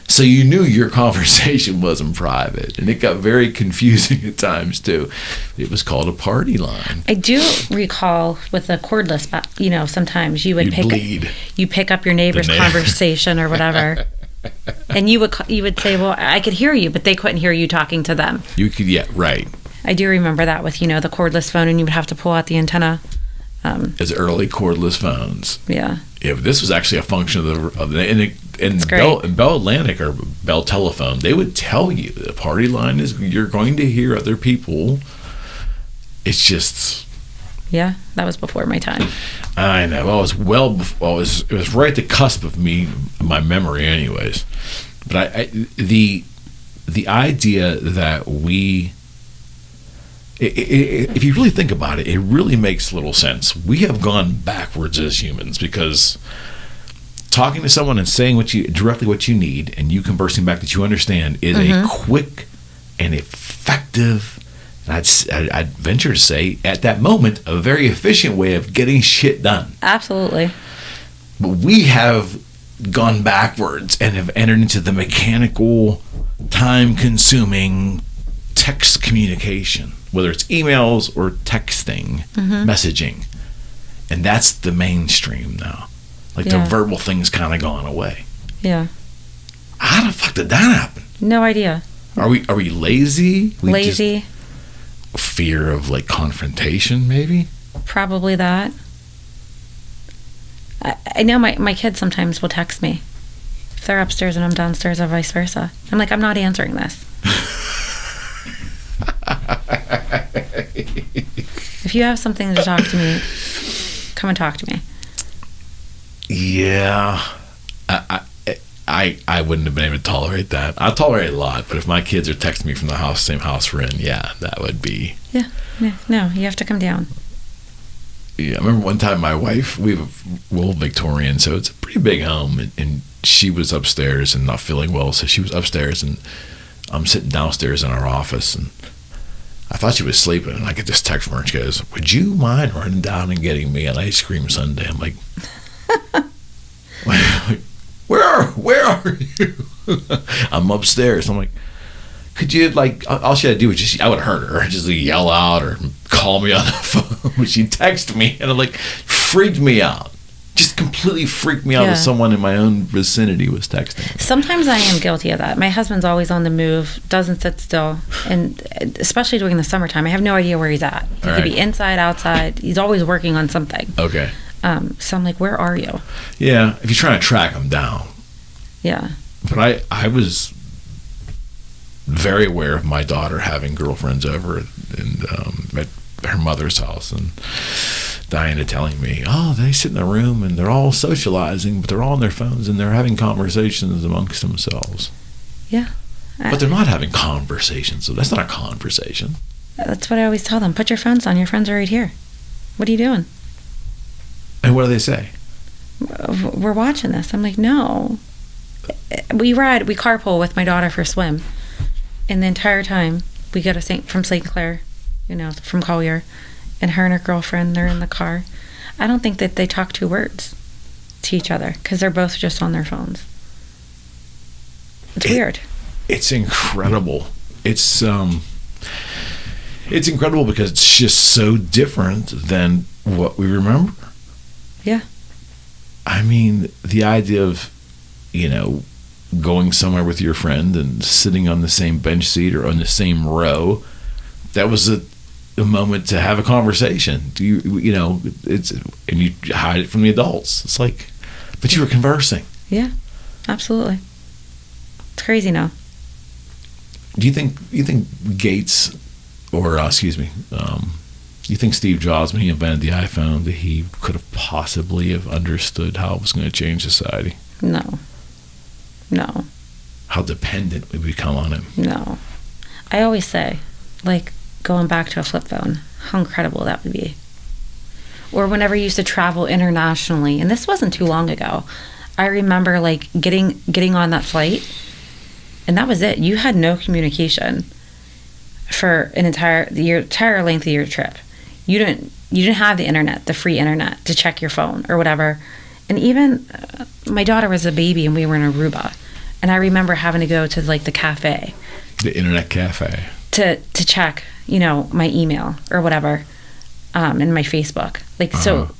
So you knew your conversation wasn't private, and it got very confusing at times too. It was called a party line. I do recall with a cordless, sometimes you would pick up your neighbor's conversation or whatever, and you would say, "Well, I could hear you," but they couldn't hear you talking to them. You could, yeah, right. I do remember that with, the cordless phone, and you would have to pull out the antenna. As early cordless phones. Yeah. If this was actually a function of the in Bell Atlantic or Bell Telephone, they would tell you the party line is you're going to hear other people. It's just. Yeah, that was before my time. I know. Well, it was right at the cusp of my memory, anyways. But the idea that if you really think about it, it really makes little sense. We have gone backwards as humans because talking to someone and saying directly what you need and you conversing back that you understand is a quick and effective, and I'd venture to say at that moment, a very efficient way of getting shit done. Absolutely. But we have gone backwards and have entered into the mechanical, time-consuming text communication, whether it's emails or texting, messaging. And that's the mainstream now. Like the verbal thing's kind of gone away. Yeah. How the fuck did that happen? No idea. Are we lazy? Lazy. Fear of like confrontation, maybe? Probably that. I know my kids sometimes will text me if they're upstairs and I'm downstairs, or vice versa. I'm like, I'm not answering this. If you have something to talk to me, come and talk to me. Yeah. I wouldn't have been able to tolerate that. I tolerate a lot, but if my kids are texting me from the same house we're in, that would be. Yeah. No, you have to come down. Yeah, I remember one time my wife, we have a old Victorian, so it's a pretty big home, and she was upstairs and not feeling well, so she was upstairs, and I'm sitting downstairs in our office, and I thought she was sleeping, and I get this text from her, and she goes, "Would you mind running down and getting me an ice cream sundae?" I'm like, where are you? I'm upstairs. I'm like, could you, like, all she had to do was just, I would have heard her just yell out or call me on the phone. She'd text me, and it like freaked me out. Just completely freaked me out that someone in my own vicinity was texting. Sometimes I am guilty of that. My husband's always on the move, doesn't sit still, and especially during the summertime, I have no idea where he's at. He could be inside, outside. He's always working on something. Okay. So I'm like, where are you? Yeah, if you're trying to track him down. Yeah. But I was very aware of my daughter having girlfriends over and at her mother's house, and Diana telling me, they sit in the room and they're all socializing, but they're all on their phones and they're having conversations amongst themselves. Yeah. But they're not having conversations, so that's not a conversation. That's what I always tell them. Put your phones on. Your friends are right here. What are you doing? And what do they say? We're watching this. I'm like, no. We carpool with my daughter for a swim. And the entire time, we go to from St. Clair, from Collier, and her and her girlfriend, they're in the car. I don't think that they talk 2 words to each other because they're both just on their phones. It's weird. It's incredible. It's incredible because it's just so different than what we remember. Yeah. I mean, the idea of, going somewhere with your friend and sitting on the same bench seat or on the same row, that was a moment to have a conversation. It's, and you hide it from the adults. It's like, but you were conversing. Yeah, absolutely. It's crazy now. Do you think Gates, or you think Steve Jobs, when he invented the iPhone, that he could have possibly have understood how it was going to change society? No. How dependent we become on him? No. I always say, like, going back to a flip phone, how incredible that would be. Or whenever you used to travel internationally, and this wasn't too long ago, I remember, like, getting on that flight, and that was it. You had no communication for the entire length of your trip. You didn't have the internet, the free internet, to check your phone or whatever. And even my daughter was a baby, and we were in Aruba, and I remember having to go to like the cafe, the internet cafe, to check, my email or whatever, and my Facebook. Like, so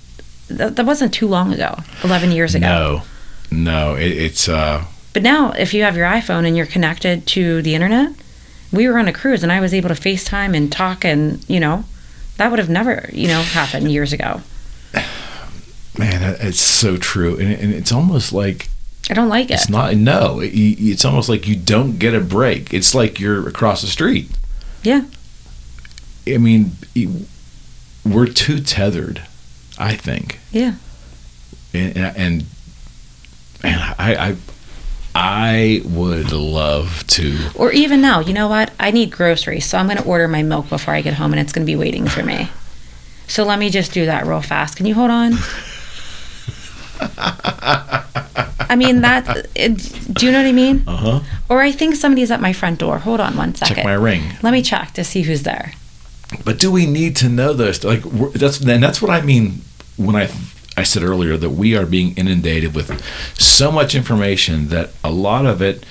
that wasn't too long ago, 11 years ago. No, it's. But now, if you have your iPhone and you're connected to the internet, we were on a cruise and I was able to FaceTime and talk, and that would have never happened years ago. Man, it's so true, and it's almost like I don't like it. It's not. No, it's almost like you don't get a break. It's like you're across the street. Yeah. I mean, we're too tethered, I think. Yeah. And I would love to. Or even now, you know what? I need groceries, so I'm going to order my milk before I get home, and it's going to be waiting for me. So let me just do that real fast. Can you hold on? I mean, do you know what I mean? Uh-huh. Or I think somebody's at my front door. Hold on one second. Check my ring. Let me check to see who's there. But do we need to know this? Like, that's what I mean when I said earlier that we are being inundated with so much information that a lot of it,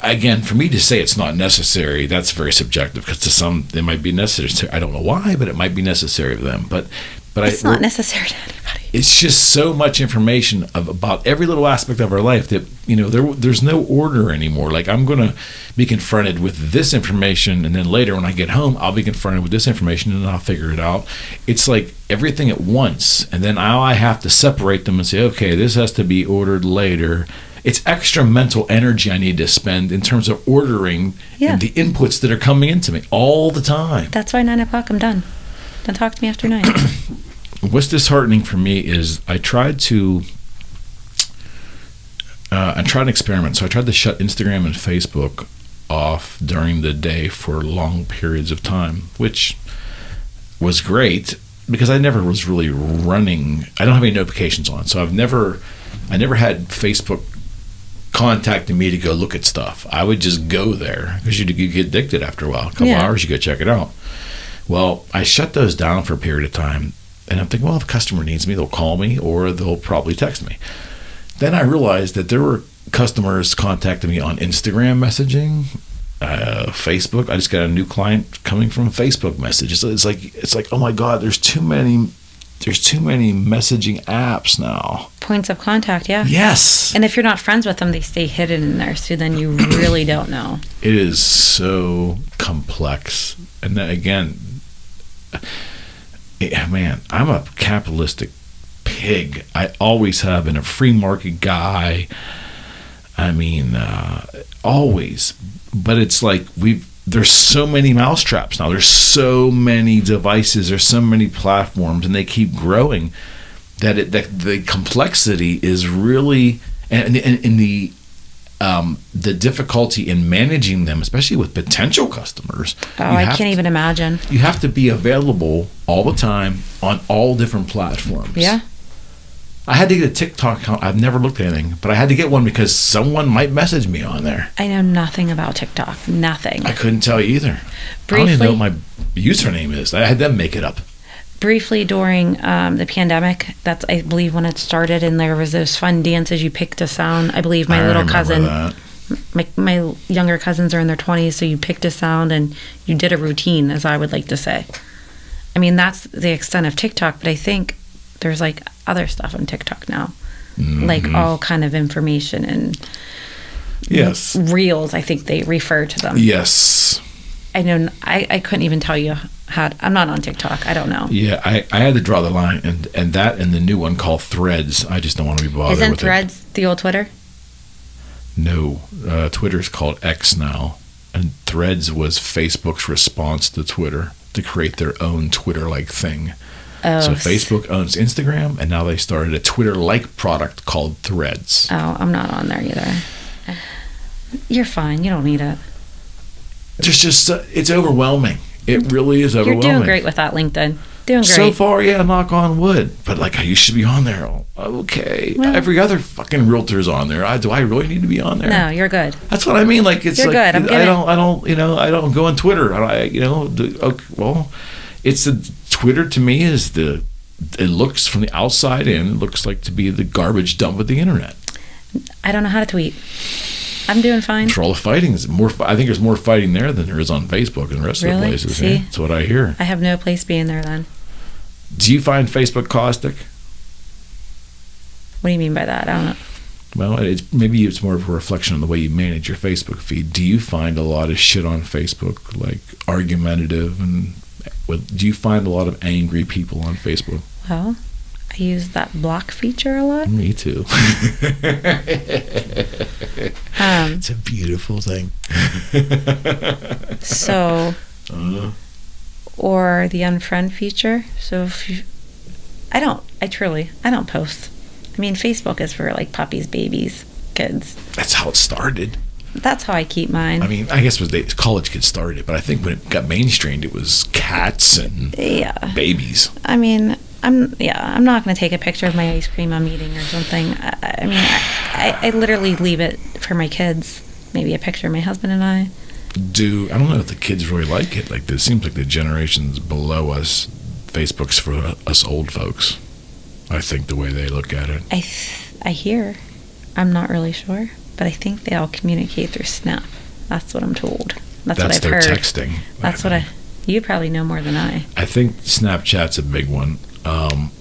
again, for me to say it's not necessary, that's very subjective, because to some it might be necessary. I don't know why, but it might be necessary to them. But it's not necessary to anybody. It's just so much information about every little aspect of our life that there's no order anymore. Like, I'm going to be confronted with this information, and then later when I get home, I'll be confronted with this information, and I'll figure it out. It's like everything at once, and then now I have to separate them and say, okay, this has to be ordered later. It's extra mental energy I need to spend in terms of ordering the inputs that are coming into me all the time. That's why 9 o'clock I'm done. Don't talk to me after 9. What's disheartening for me is I tried an experiment. So I tried to shut Instagram and Facebook off during the day for long periods of time, which was great because I never was really running. I don't have any notifications on, so I never had Facebook contacting me to go look at stuff. I would just go there because you get addicted after a while. A couple hours, you go check it out. Well, I shut those down for a period of time. And I'm thinking, well, if a customer needs me, they'll call me or they'll probably text me. Then I realized that there were customers contacting me on Instagram messaging, Facebook. I just got a new client coming from Facebook messages. It's like, oh my God, there's too many messaging apps now. Points of contact, yeah. Yes. And if you're not friends with them, they stay hidden in there, so then you really don't know. It is so complex. And then again, man, I'm a capitalistic pig. I always have been a free market guy. I mean, always. But it's like there's so many mousetraps now. There's so many devices. There's so many platforms, and they keep growing. That the complexity is really, and the difficulty in managing them, especially with potential customers. Oh, I can't even imagine. You have to be available all the time on all different platforms. Yeah. I had to get a TikTok account. I've never looked at anything, but I had to get one because someone might message me on there. I know nothing about TikTok. Nothing. I couldn't tell you either. Briefly, I don't even know what my username is. I had them make it up. Briefly during the pandemic, that's I believe when it started, and there was those fun dances. You picked a sound. I believe my little cousin, my younger cousins are in their 20s, so you picked a sound and you did a routine, as I would like to say. I mean, that's the extent of TikTok, but I think there's like other stuff on TikTok now, like all kind of information and reels. I think they refer to them. Yes. I know. I couldn't even tell you. I'm not on TikTok. I don't know. Yeah, I had to draw the line, and that and the new one called Threads. I just don't want to be bothered with it. Isn't Threads the old Twitter? No, Twitter's called X now, and Threads was Facebook's response to Twitter to create their own Twitter-like thing. Oh. So Facebook owns Instagram, and now they started a Twitter-like product called Threads. Oh, I'm not on there either. You're fine. You don't need it. There's just it's overwhelming. It really is overwhelming. You're doing great with that LinkedIn. Doing great. So far, yeah, knock on wood. But like, you should be on there. Okay. Well, every other fucking realtor's on there. Do I really need to be on there? No, you're good. That's what I mean. Like, it's you're like, good. I don't go on Twitter. It's the Twitter to me is it looks from the outside in, it looks like to be the garbage dump of the internet. I don't know how to tweet. I'm doing fine. For all the fighting, I think there's more fighting there than there is on Facebook and the rest of the places. See? Yeah? That's what I hear. I have no place being there then. Do you find Facebook caustic? What do you mean by that? I don't know. Well, maybe it's more of a reflection on the way you manage your Facebook feed. Do you find a lot of shit on Facebook, like argumentative, and do you find a lot of angry people on Facebook? Well, I use that block feature a lot. Me too. It's a beautiful thing. So, or the unfriend feature. So if you, I don't post. I mean, Facebook is for like puppies, babies, kids. That's how it started. That's how I keep mine. I mean, I guess it was college kids started it, but I think when it got mainstreamed, it was cats and babies. I mean, I'm not going to take a picture of my ice cream I'm eating or something. I literally leave it for my kids. Maybe a picture of my husband and I. I don't know if the kids really like it. Like, it seems like the generations below us, Facebook's for us old folks. I think the way they look at it. I hear. I'm not really sure, but I think they all communicate through Snap. That's what I'm told. That's what I've their heard. Texting. That's what you probably know more than I. I think Snapchat's a big one.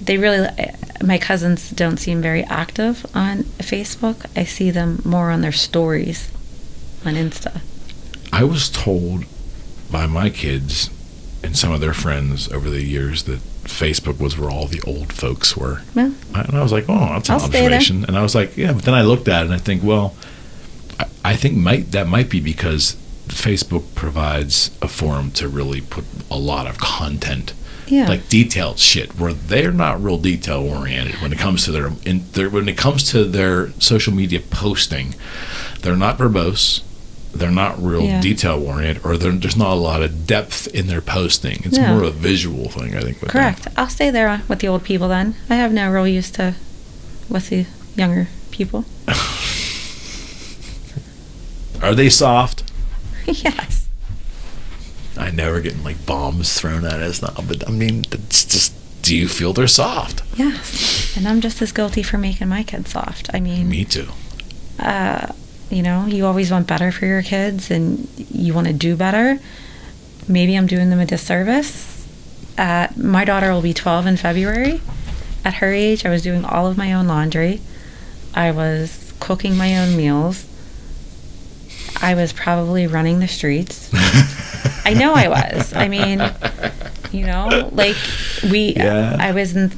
They really, my cousins don't seem very active on Facebook. I see them more on their stories on Insta. I was told by my kids and some of their friends over the years that Facebook was where all the old folks were. Yeah. And I was like, oh, that's an observation. And I was like, yeah, but then I looked at it and I think, well, I think that might be because Facebook provides a forum to really put a lot of content, like detailed shit, where they're not real detail oriented when it comes to their social media posting. They're not verbose. They're not real detail oriented, or there's not a lot of depth in their posting. It's more a visual thing, I think. Correct. Them. I'll stay there with the old people then. I have no real use to with the younger people. Are they soft? Yes. I never get like bombs thrown at us now, but I mean, it's just, do you feel they're soft? Yes. And I'm just as guilty for making my kids soft. I mean, me too. You know, you always want better for your kids and you want to do better. Maybe I'm doing them a disservice. My daughter will be 12 in February. At her age, I was doing all of my own laundry. I was cooking my own meals. I was probably running the streets. I know I was. I mean, you know, like I was in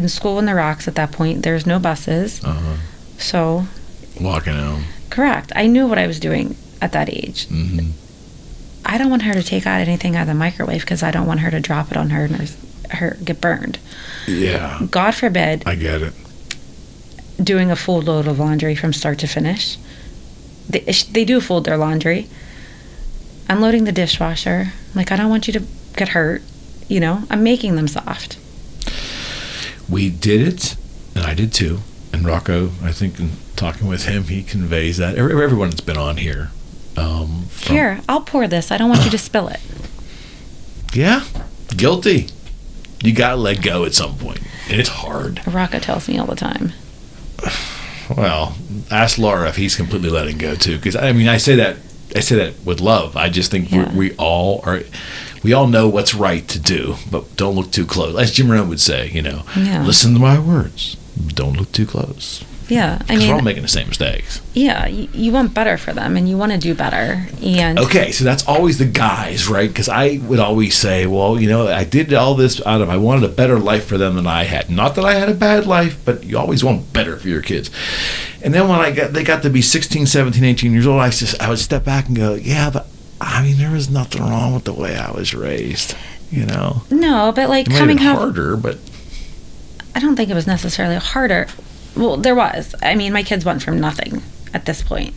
school in the Rocks at that point. There's no buses. So... walking home. Correct. I knew what I was doing at that age. Mm-hmm. I don't want her to take out anything out of the microwave because I don't want her to drop it on her and her get burned. Yeah. God forbid. I get it. Doing a full load of laundry from start to finish. They do fold their laundry. Unloading the dishwasher. Like, I don't want you to get hurt. You know, I'm making them soft. We did it, and I did too. And Rocco, I think in talking with him, he conveys that. Everyone that's been on here. Here, I'll pour this. I don't want you to spill it. Yeah, guilty. You got to let go at some point. And it's hard. Rocco tells me all the time. Well, ask Laura if he's completely letting go too. Because, I mean, I say that with love. I just think we all know what's right to do, but don't look too close. As Jim Rohn would say, you know, listen to my words. Don't look too close. Yeah, I mean, we're all making the same mistakes. Yeah, you want better for them, and you want to do better. And okay, so that's always the guys, right? Because I would always say, well, you know, I did all this I wanted a better life for them than I had. Not that I had a bad life, but you always want better for your kids. And then when they got to be 16, 17, 18 years old, I would step back and go, yeah, but I mean, there was nothing wrong with the way I was raised, you know? No, but like coming home harder, but I don't think it was necessarily harder. Well, there was. I mean, my kids went from nothing at this point.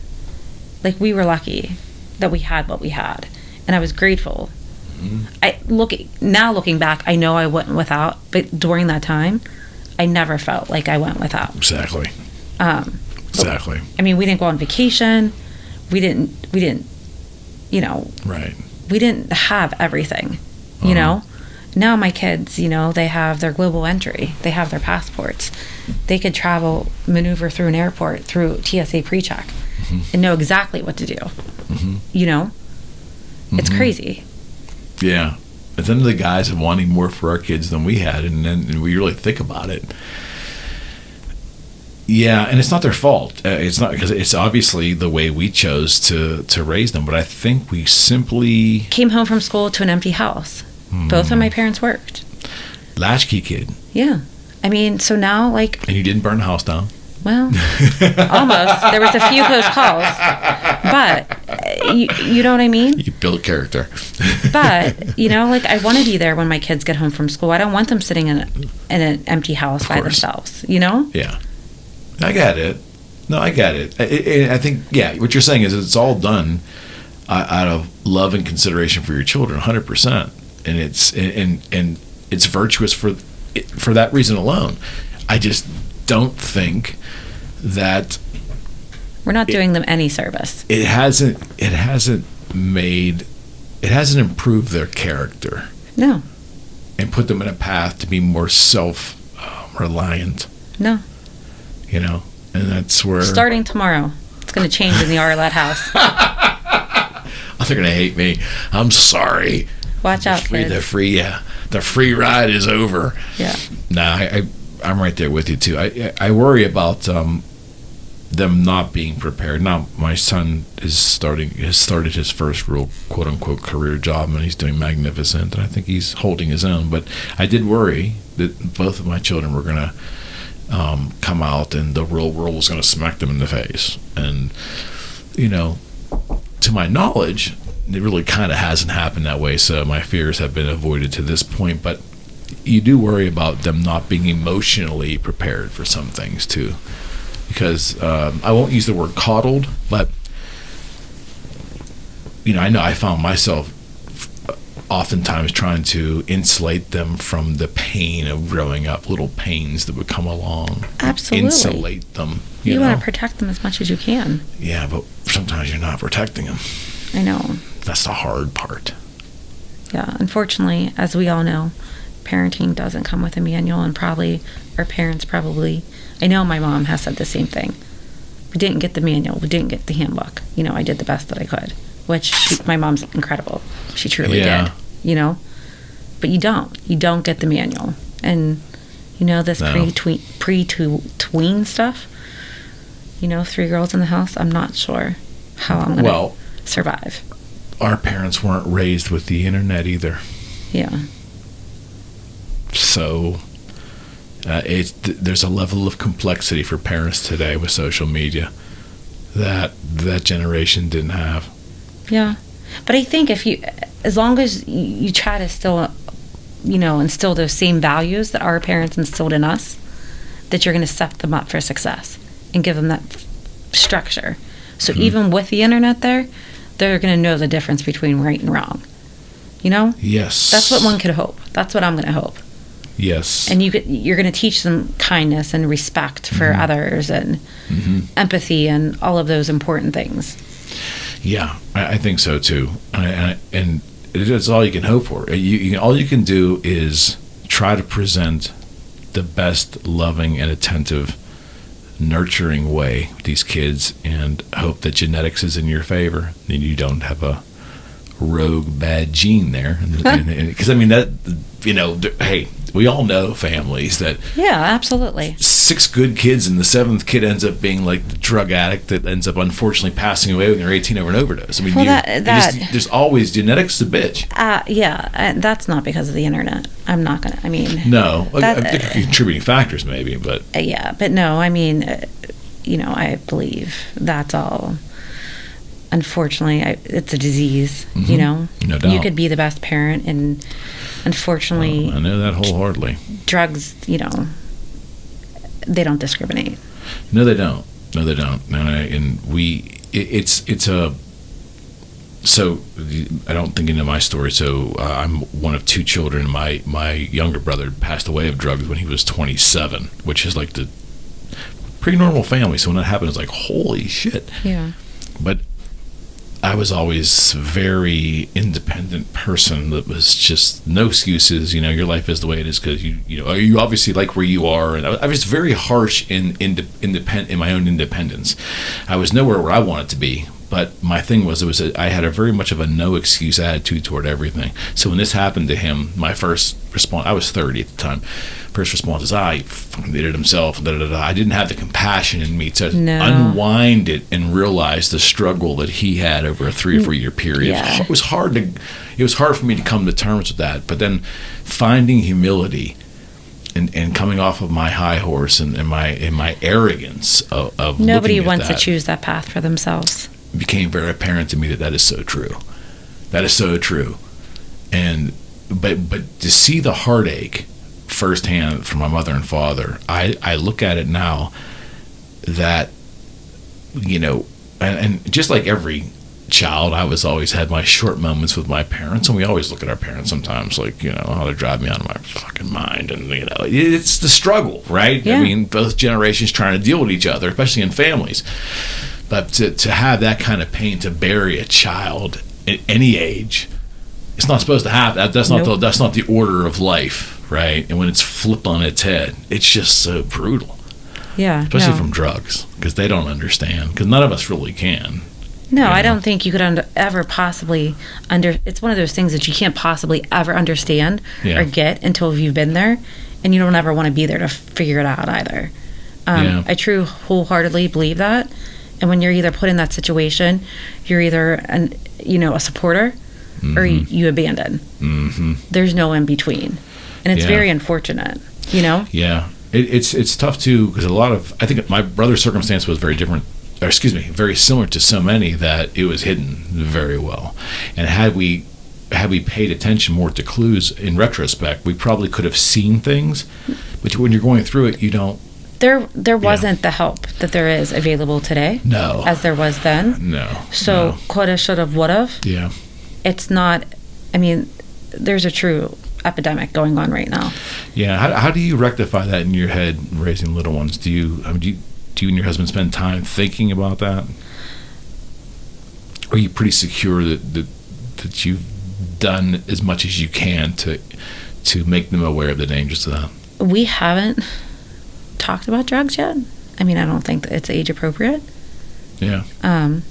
Like, we were lucky that we had what we had, and I was grateful. Mm-hmm. Looking back, I know I went without, but during that time, I never felt like I went without. Exactly. Exactly. I mean, we didn't go on vacation. We didn't. You know. Right. We didn't have everything. You know. Now my kids, you know, they have their global entry. They have their passports. They could maneuver through an airport through TSA pre-check and know exactly what to do. Mm-hmm. You know? It's crazy. Yeah. But then the guys are wanting more for our kids than we had, and we really think about it. Yeah, and it's not their fault. It's not, because it's obviously the way we chose to raise them. But I think we simply came home from school to an empty house. Both of my parents worked. Latchkey kid. Yeah. I mean, so now, like... And you didn't burn the house down? Well, almost. There was a few close calls. But, you know what I mean? You build character. But, you know, like, I want to be there when my kids get home from school. I don't want them sitting in an empty house by themselves, you know? Yeah. I get it. No, I get it. I think, yeah, what you're saying is it's all done out of love and consideration for your children, 100%. And it's virtuous for that reason alone. I just don't think that we're not doing them any service. It hasn't improved their character. No. And put them in a path to be more self-reliant. No. You know, and that's where... Starting tomorrow, it's going to change in the Arlet house. They're going to hate me. I'm sorry. Watch out, kids. The free ride is over. Yeah. Nah, I'm right there with you, too. I worry about them not being prepared. Now, my son has started his first real quote-unquote career job, and he's doing magnificent, and I think he's holding his own. But I did worry that both of my children were going to come out and the real world was going to smack them in the face. And, you know, to my knowledge, it really kind of hasn't happened that way, so my fears have been avoided to this point. But you do worry about them not being emotionally prepared for some things too, because I won't use the word coddled, but, you know I found myself oftentimes trying to insulate them from the pain of growing up, little pains that would come along. Absolutely. Insulate them. You want to protect them as much as you can. Yeah, but sometimes you're not protecting them. I know. That's the hard part. Yeah, unfortunately, as we all know, parenting doesn't come with a manual, and probably our parents I know my mom has said the same thing. We didn't get the manual. We didn't get the handbook. You know, I did the best that I could, which my mom's incredible. She truly did, you know, but you don't get the manual. And, you know, this pre-tween stuff, you know, 3 girls in the house, I'm not sure how I'm going to survive. Our parents weren't raised with the internet either. Yeah. So there's a level of complexity for parents today with social media that generation didn't have. Yeah. But I think as long as you try to still, you know, instill those same values that our parents instilled in us, that you're going to set them up for success and give them that structure. So even with the internet they're going to know the difference between right and wrong. You know? Yes. That's what one could hope. That's what I'm going to hope. Yes. And you're going to teach them kindness and respect for others and empathy and all of those important things. Yeah, I think so too. And it's all you can hope for. All you can do is try to present the best loving and attentive, nurturing way with these kids, and hope that genetics is in your favor and you don't have a rogue bad gene there. Because I mean that, you know, hey, we all know families that absolutely 6 good kids and the 7th kid ends up being like the drug addict that ends up unfortunately passing away when they're 18 over an overdose. I mean, there's always genetics a bitch. That's not because of the internet. I'm not gonna. I mean, no, I think contributing factors maybe, but but no. I mean, you know, I believe that's all. Unfortunately, it's a disease. You know, no doubt. You could be the best parent, and unfortunately, I know that wholeheartedly. Drugs, you know, they don't discriminate. No, they don't. So I don't think you know my story. So I'm one of 2 children. My younger brother passed away of drugs when he was 27, which is like the pretty normal family. So when that happened, it's like, holy shit. Yeah. But I was always a very independent person that was just no excuses. You know, your life is the way it is because you obviously like where you are. And I was very harsh in my own independence. I was nowhere where I wanted to be, But my thing was, I had a very much of a no excuse attitude toward everything. So when this happened to him, my first response, I was 30 at the time. First response is, he fucking did it himself. Da, da, da. I didn't have the compassion in me to unwind it and realize the struggle that he had over a 3 or 4 year period. Yeah. It was hard for me to come to terms with that. But then finding humility and coming off of my high horse and my arrogance of nobody looking at wants that, to choose that path for themselves. it became very apparent to me that is so true. That is so true. And but to see the heartache firsthand from my mother and father, I look at it now that, and just like every child, I always had my short moments with my parents, and we always look at our parents sometimes like, how they drive me out of my fucking mind, and it's the struggle, right? Yeah. I mean, both generations trying to deal with each other, especially in families. But to have that kind of pain to bury a child at any age, it's not supposed to happen. That's not the order of life, right? And when it's flipped on its head, it's just so brutal. Yeah. Especially from drugs, because they don't understand, because none of us really can. No, I don't think you could ever possibly it's one of those things that you can't possibly ever understand or get until you've been there, and you don't ever want to be there to figure it out either. I wholeheartedly believe that. And when you're either put in that situation, you're either a supporter or you abandon. Mm-hmm. There's no in between, and it's very unfortunate. Yeah, it's tough too, because I think my brother's circumstance was very similar to so many, that it was hidden very well. And had we paid attention more to clues in retrospect, we probably could have seen things. But when you're going through it, you don't. There wasn't the help that there is available today. No. As there was then. No. So coulda, shoulda, woulda. Yeah. It's not. I mean, there's a true epidemic going on right now. Yeah. How do you rectify that in your head, raising little ones? Do you and your husband spend time thinking about that? Or are you pretty secure that you've done as much as you can to make them aware of the dangers of that? We haven't talked about drugs yet. I mean, I don't think that it's age appropriate. Yeah. 10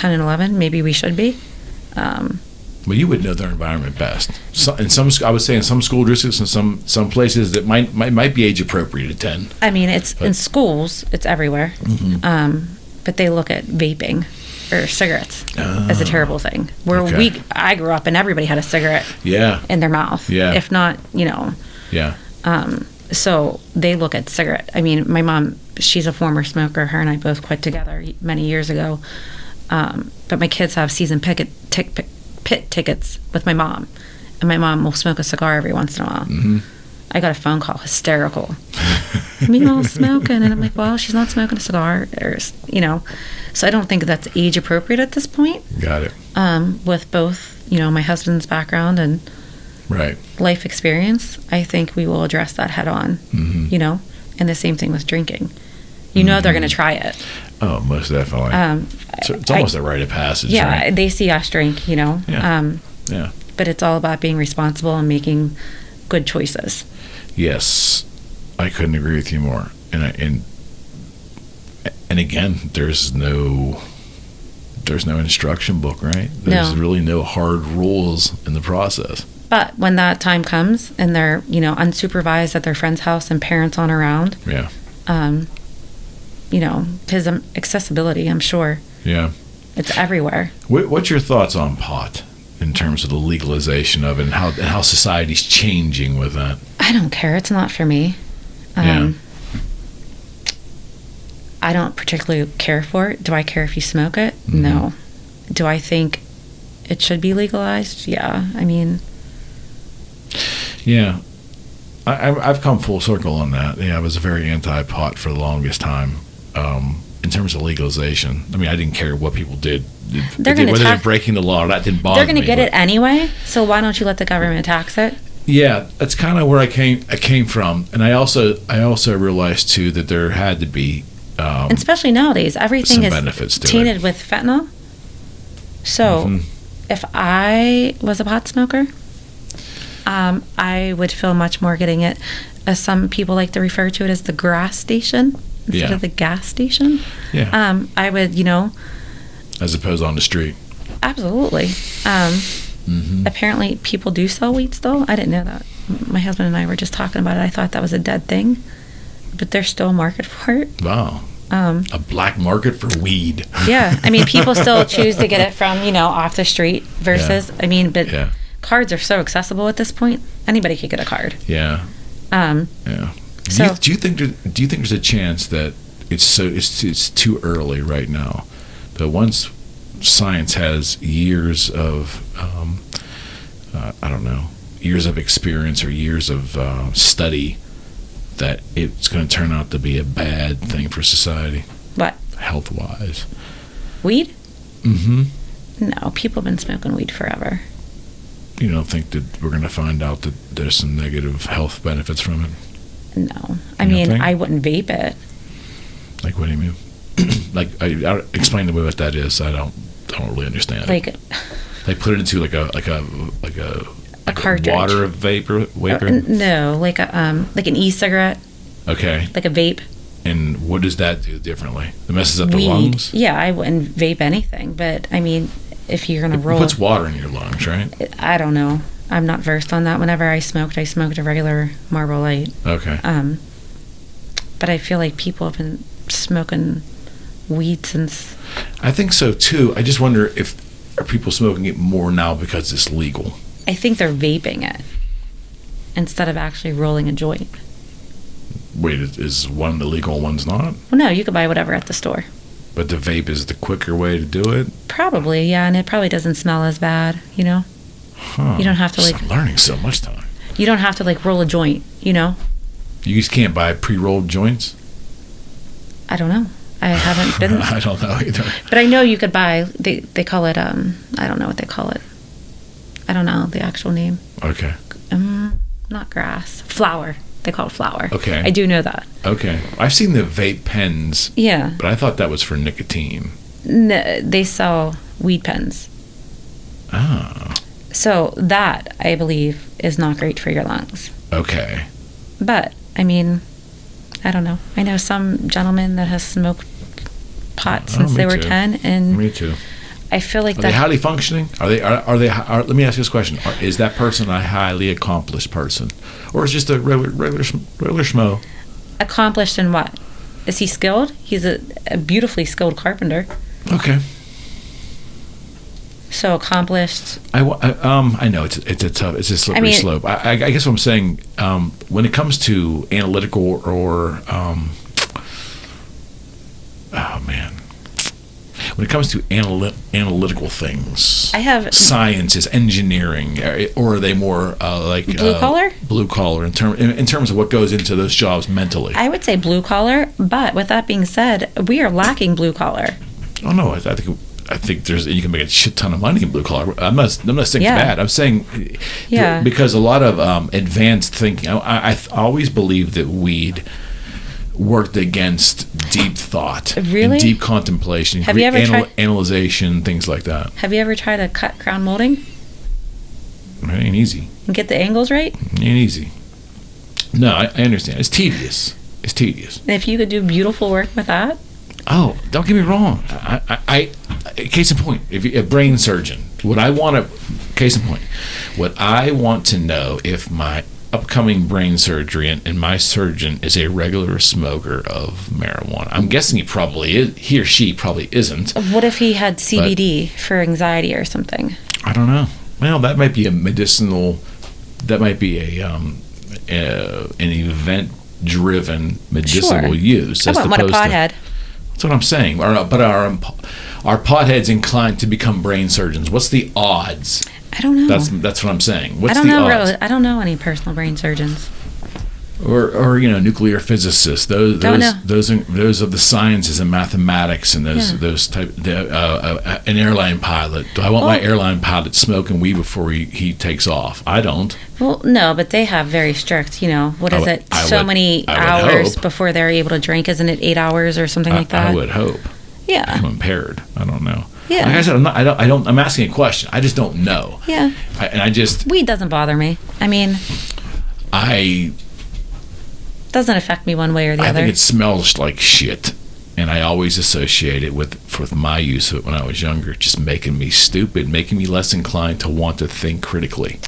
and 11, maybe we should be. Well, you would know their environment best. I would say in some school districts and some places that might be age appropriate at 10. I mean, in schools, it's everywhere. Mm-hmm. But they look at vaping or cigarettes as a terrible thing. I grew up and everybody had a cigarette in their mouth. Yeah. If not, Yeah. So they look at cigarette. I mean, my mom, she's a former smoker. Her and I both quit together many years ago. But my kids have season pit tickets with my mom, and my mom will smoke a cigar every once in a while. Mm-hmm. I got a phone call, hysterical. Meatball smoking, and I'm like, well, she's not smoking a cigar, So I don't think that's age appropriate at this point. Got it. With both, my husband's background and life experience, I think we will address that head on. Mm-hmm. And the same thing with drinking. They're going to try it. Oh, most definitely. So it's almost a rite of passage. Yeah, right? They see us drink, Yeah. But it's all about being responsible and making good choices. Yes, I couldn't agree with you more. And again, there's no instruction book, right? There's really no hard rules in the process. But when that time comes and they're, unsupervised at their friend's house and parents aren't around, because accessibility, I'm sure. Yeah. It's everywhere. What's your thoughts on pot in terms of the legalization of it and how society's changing with that? I don't care. It's not for me. I don't particularly care for it. Do I care if you smoke it? Mm-hmm. No. Do I think it should be legalized? Yeah. I mean... Yeah. I've come full circle on that. Yeah, I was very anti-pot for the longest time. In terms of legalization, I mean, I didn't care what people did. Whether they're breaking the law or that didn't bother me. They're going to get it anyway, so why don't you let the government tax it? Yeah, that's kind of where I came from. And I also realized, too, that there had to be... and especially nowadays, everything is tainted with fentanyl. So, if I was a pot smoker... I would feel much more getting it, as some people like to refer to it, as the grass station instead of the gas station. Yeah. I would, as opposed on the street. Absolutely. Apparently, people do sell weed still. I didn't know that. My husband and I were just talking about it. I thought that was a dead thing, but there's still a market for it. Wow. A black market for weed. Yeah. I mean, people still choose to get it from, off the street versus, Yeah. Cards are so accessible at this point. Anybody could get a card. Yeah. Yeah. So, Do you think there's a chance that it's too early right now, but once science has years of years of experience or years of study, that it's going to turn out to be a bad thing for society? What? Health-wise. Weed? Mm-hmm. No, people have been smoking weed forever. You don't think that we're going to find out that there's some negative health benefits from it? No. I wouldn't vape it. Like, what do you mean? Like, I explain to me what that is. I don't really understand. Like put it into like a cartridge. Water vapor. No, like an e-cigarette. Okay. Like a vape. And what does that do differently? It messes up Weed. the lungs? Yeah, I wouldn't vape anything, but if you're going to roll... It puts water in your lungs, right? I don't know. I'm not versed on that. Whenever I smoked a regular Marlboro Light. Okay. But I feel like people have been smoking weed since... I think so, too. I just wonder are people smoking it more now because it's legal? I think they're vaping it instead of actually rolling a joint. Wait, is one illegal and one's not? Well, no, you could buy whatever at the store. But the vape is the quicker way to do it? Probably, yeah, and it probably doesn't smell as bad, Huh. You don't have to, I'm learning so much time. You don't have to, roll a joint, You just can't buy pre-rolled joints? I don't know. I haven't been... I don't know either. But I know you could buy... They call it... I don't know what they call it. I don't know the actual name. Okay. Not grass. Flower. They call it flower. Okay. I do know that. Okay. I've seen the vape pens. Yeah. But I thought that was for nicotine. No, they sell weed pens. Ah. So that, I believe, is not great for your lungs. Okay. But, I don't know. I know some gentleman that has smoked pot since they were 10, and me too. I feel like Are they highly functioning? Are they? Let me ask you this question: is that person a highly accomplished person, or is just a regular schmo? Accomplished in what? Is he skilled? He's a beautifully skilled carpenter. Okay. So accomplished. I know it's a slippery slope. I guess what I'm saying, when it comes to analytical or when it comes to analytical things, I have sciences, engineering, or are they more like blue collar? Blue collar in terms of what goes into those jobs mentally. I would say blue collar, but with that being said, we are lacking blue collar. Oh no, I think you can make a shit ton of money in blue collar. I'm not saying it's bad. I'm saying because a lot of advanced thinking. I always believed that weed worked against deep thought, really, and deep contemplation. Have you ever tried analyzation, things like that? Have you ever tried to cut crown molding? It ain't easy. And get the angles right? It ain't easy. No, I understand. It's tedious. And if you could do beautiful work with that. Oh, don't get me wrong. I case in point, if you're a brain surgeon, what I want to know if my upcoming brain surgery and my surgeon is a regular smoker of marijuana. I'm guessing he probably is. He or she probably isn't. What if he had CBD for anxiety or something? I don't know. Well, that might be a medicinal. That might be an event-driven medicinal use. How about what a pothead? That's what I'm saying. But are potheads inclined to become brain surgeons? What's the odds? I don't know. That's what I'm saying. What's I don't the know. odds? I don't know any personal brain surgeons. Or nuclear physicists. Those are the sciences and mathematics and those type. An airline pilot. Do I want my airline pilot smoking weed before he takes off? I don't. Well, no, but they have very strict. Many I would hours hope. Before they're able to drink. Isn't it 8 hours or something like that? I would hope. Yeah. I'm impaired. I don't know. Yeah. Like I said, I'm asking a question. I just don't know. Yeah. Weed doesn't bother me. Doesn't affect me one way or the other. I think it smells like shit. And I always associate it with my use of it when I was younger, just making me stupid, making me less inclined to want to think critically.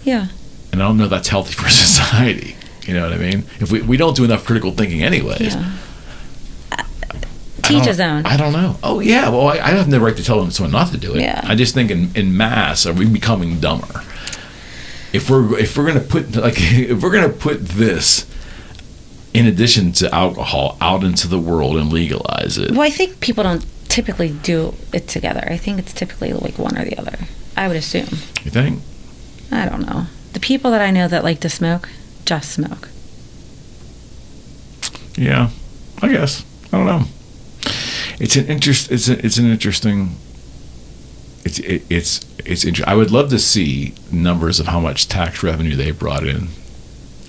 Yeah. And I don't know that's healthy for society. You know what I mean? If we don't do enough critical thinking anyways. Yeah. Teach his own. I don't know. Oh, yeah. Well, I have no right to tell someone not to do it. Yeah. I just think in mass, are we becoming dumber? If we're gonna put this in addition to alcohol out into the world and legalize it. Well, I think people don't typically do it together. I think it's typically like one or the other. I would assume. You think? I don't know. The people that I know that like to smoke just smoke. Yeah, I guess. I don't know. It's interesting. I would love to see numbers of how much tax revenue they brought in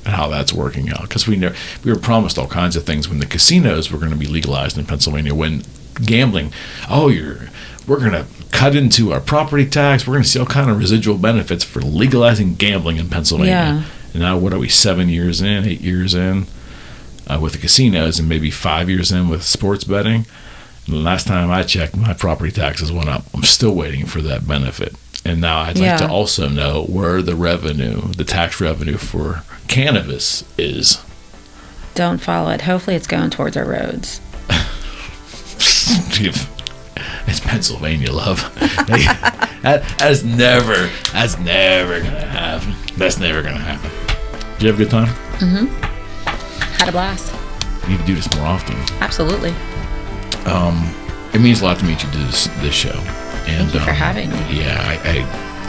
and how that's working out, because we were promised all kinds of things when the casinos were going to be legalized in Pennsylvania, when gambling, we're going to cut into our property tax, we're going to see all kind of residual benefits for legalizing gambling in Pennsylvania. Yeah. And now what are we, 8 years in with the casinos, and maybe 5 years in with sports betting? And the last time I checked, my property taxes went up. I'm still waiting for that benefit. And now I'd like to also know where the tax revenue for cannabis is. Don't follow it. Hopefully it's going towards our roads. It's Pennsylvania, love. That's never gonna happen. That's never gonna happen. Did you have a good time? Mm-hmm. Had a blast. We need to do this more often. Absolutely. It means a lot to me to do this show. And thank you for having me. Yeah,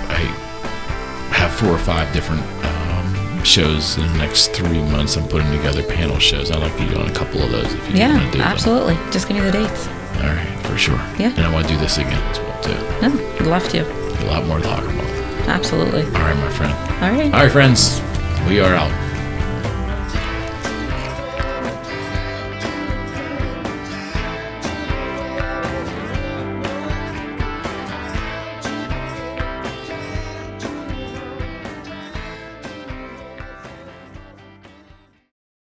I have 4 or 5 different shows in the next 3 months. I'm putting together panel shows. I'd like to get on a couple of those if you want to do them. Absolutely. Just give me the dates. All right, for sure. Yeah. And I want to do this again as well, too. Yeah, I'd love to. A lot more to talk about. Absolutely. All right, my friend. All right. All right, friends. We are out.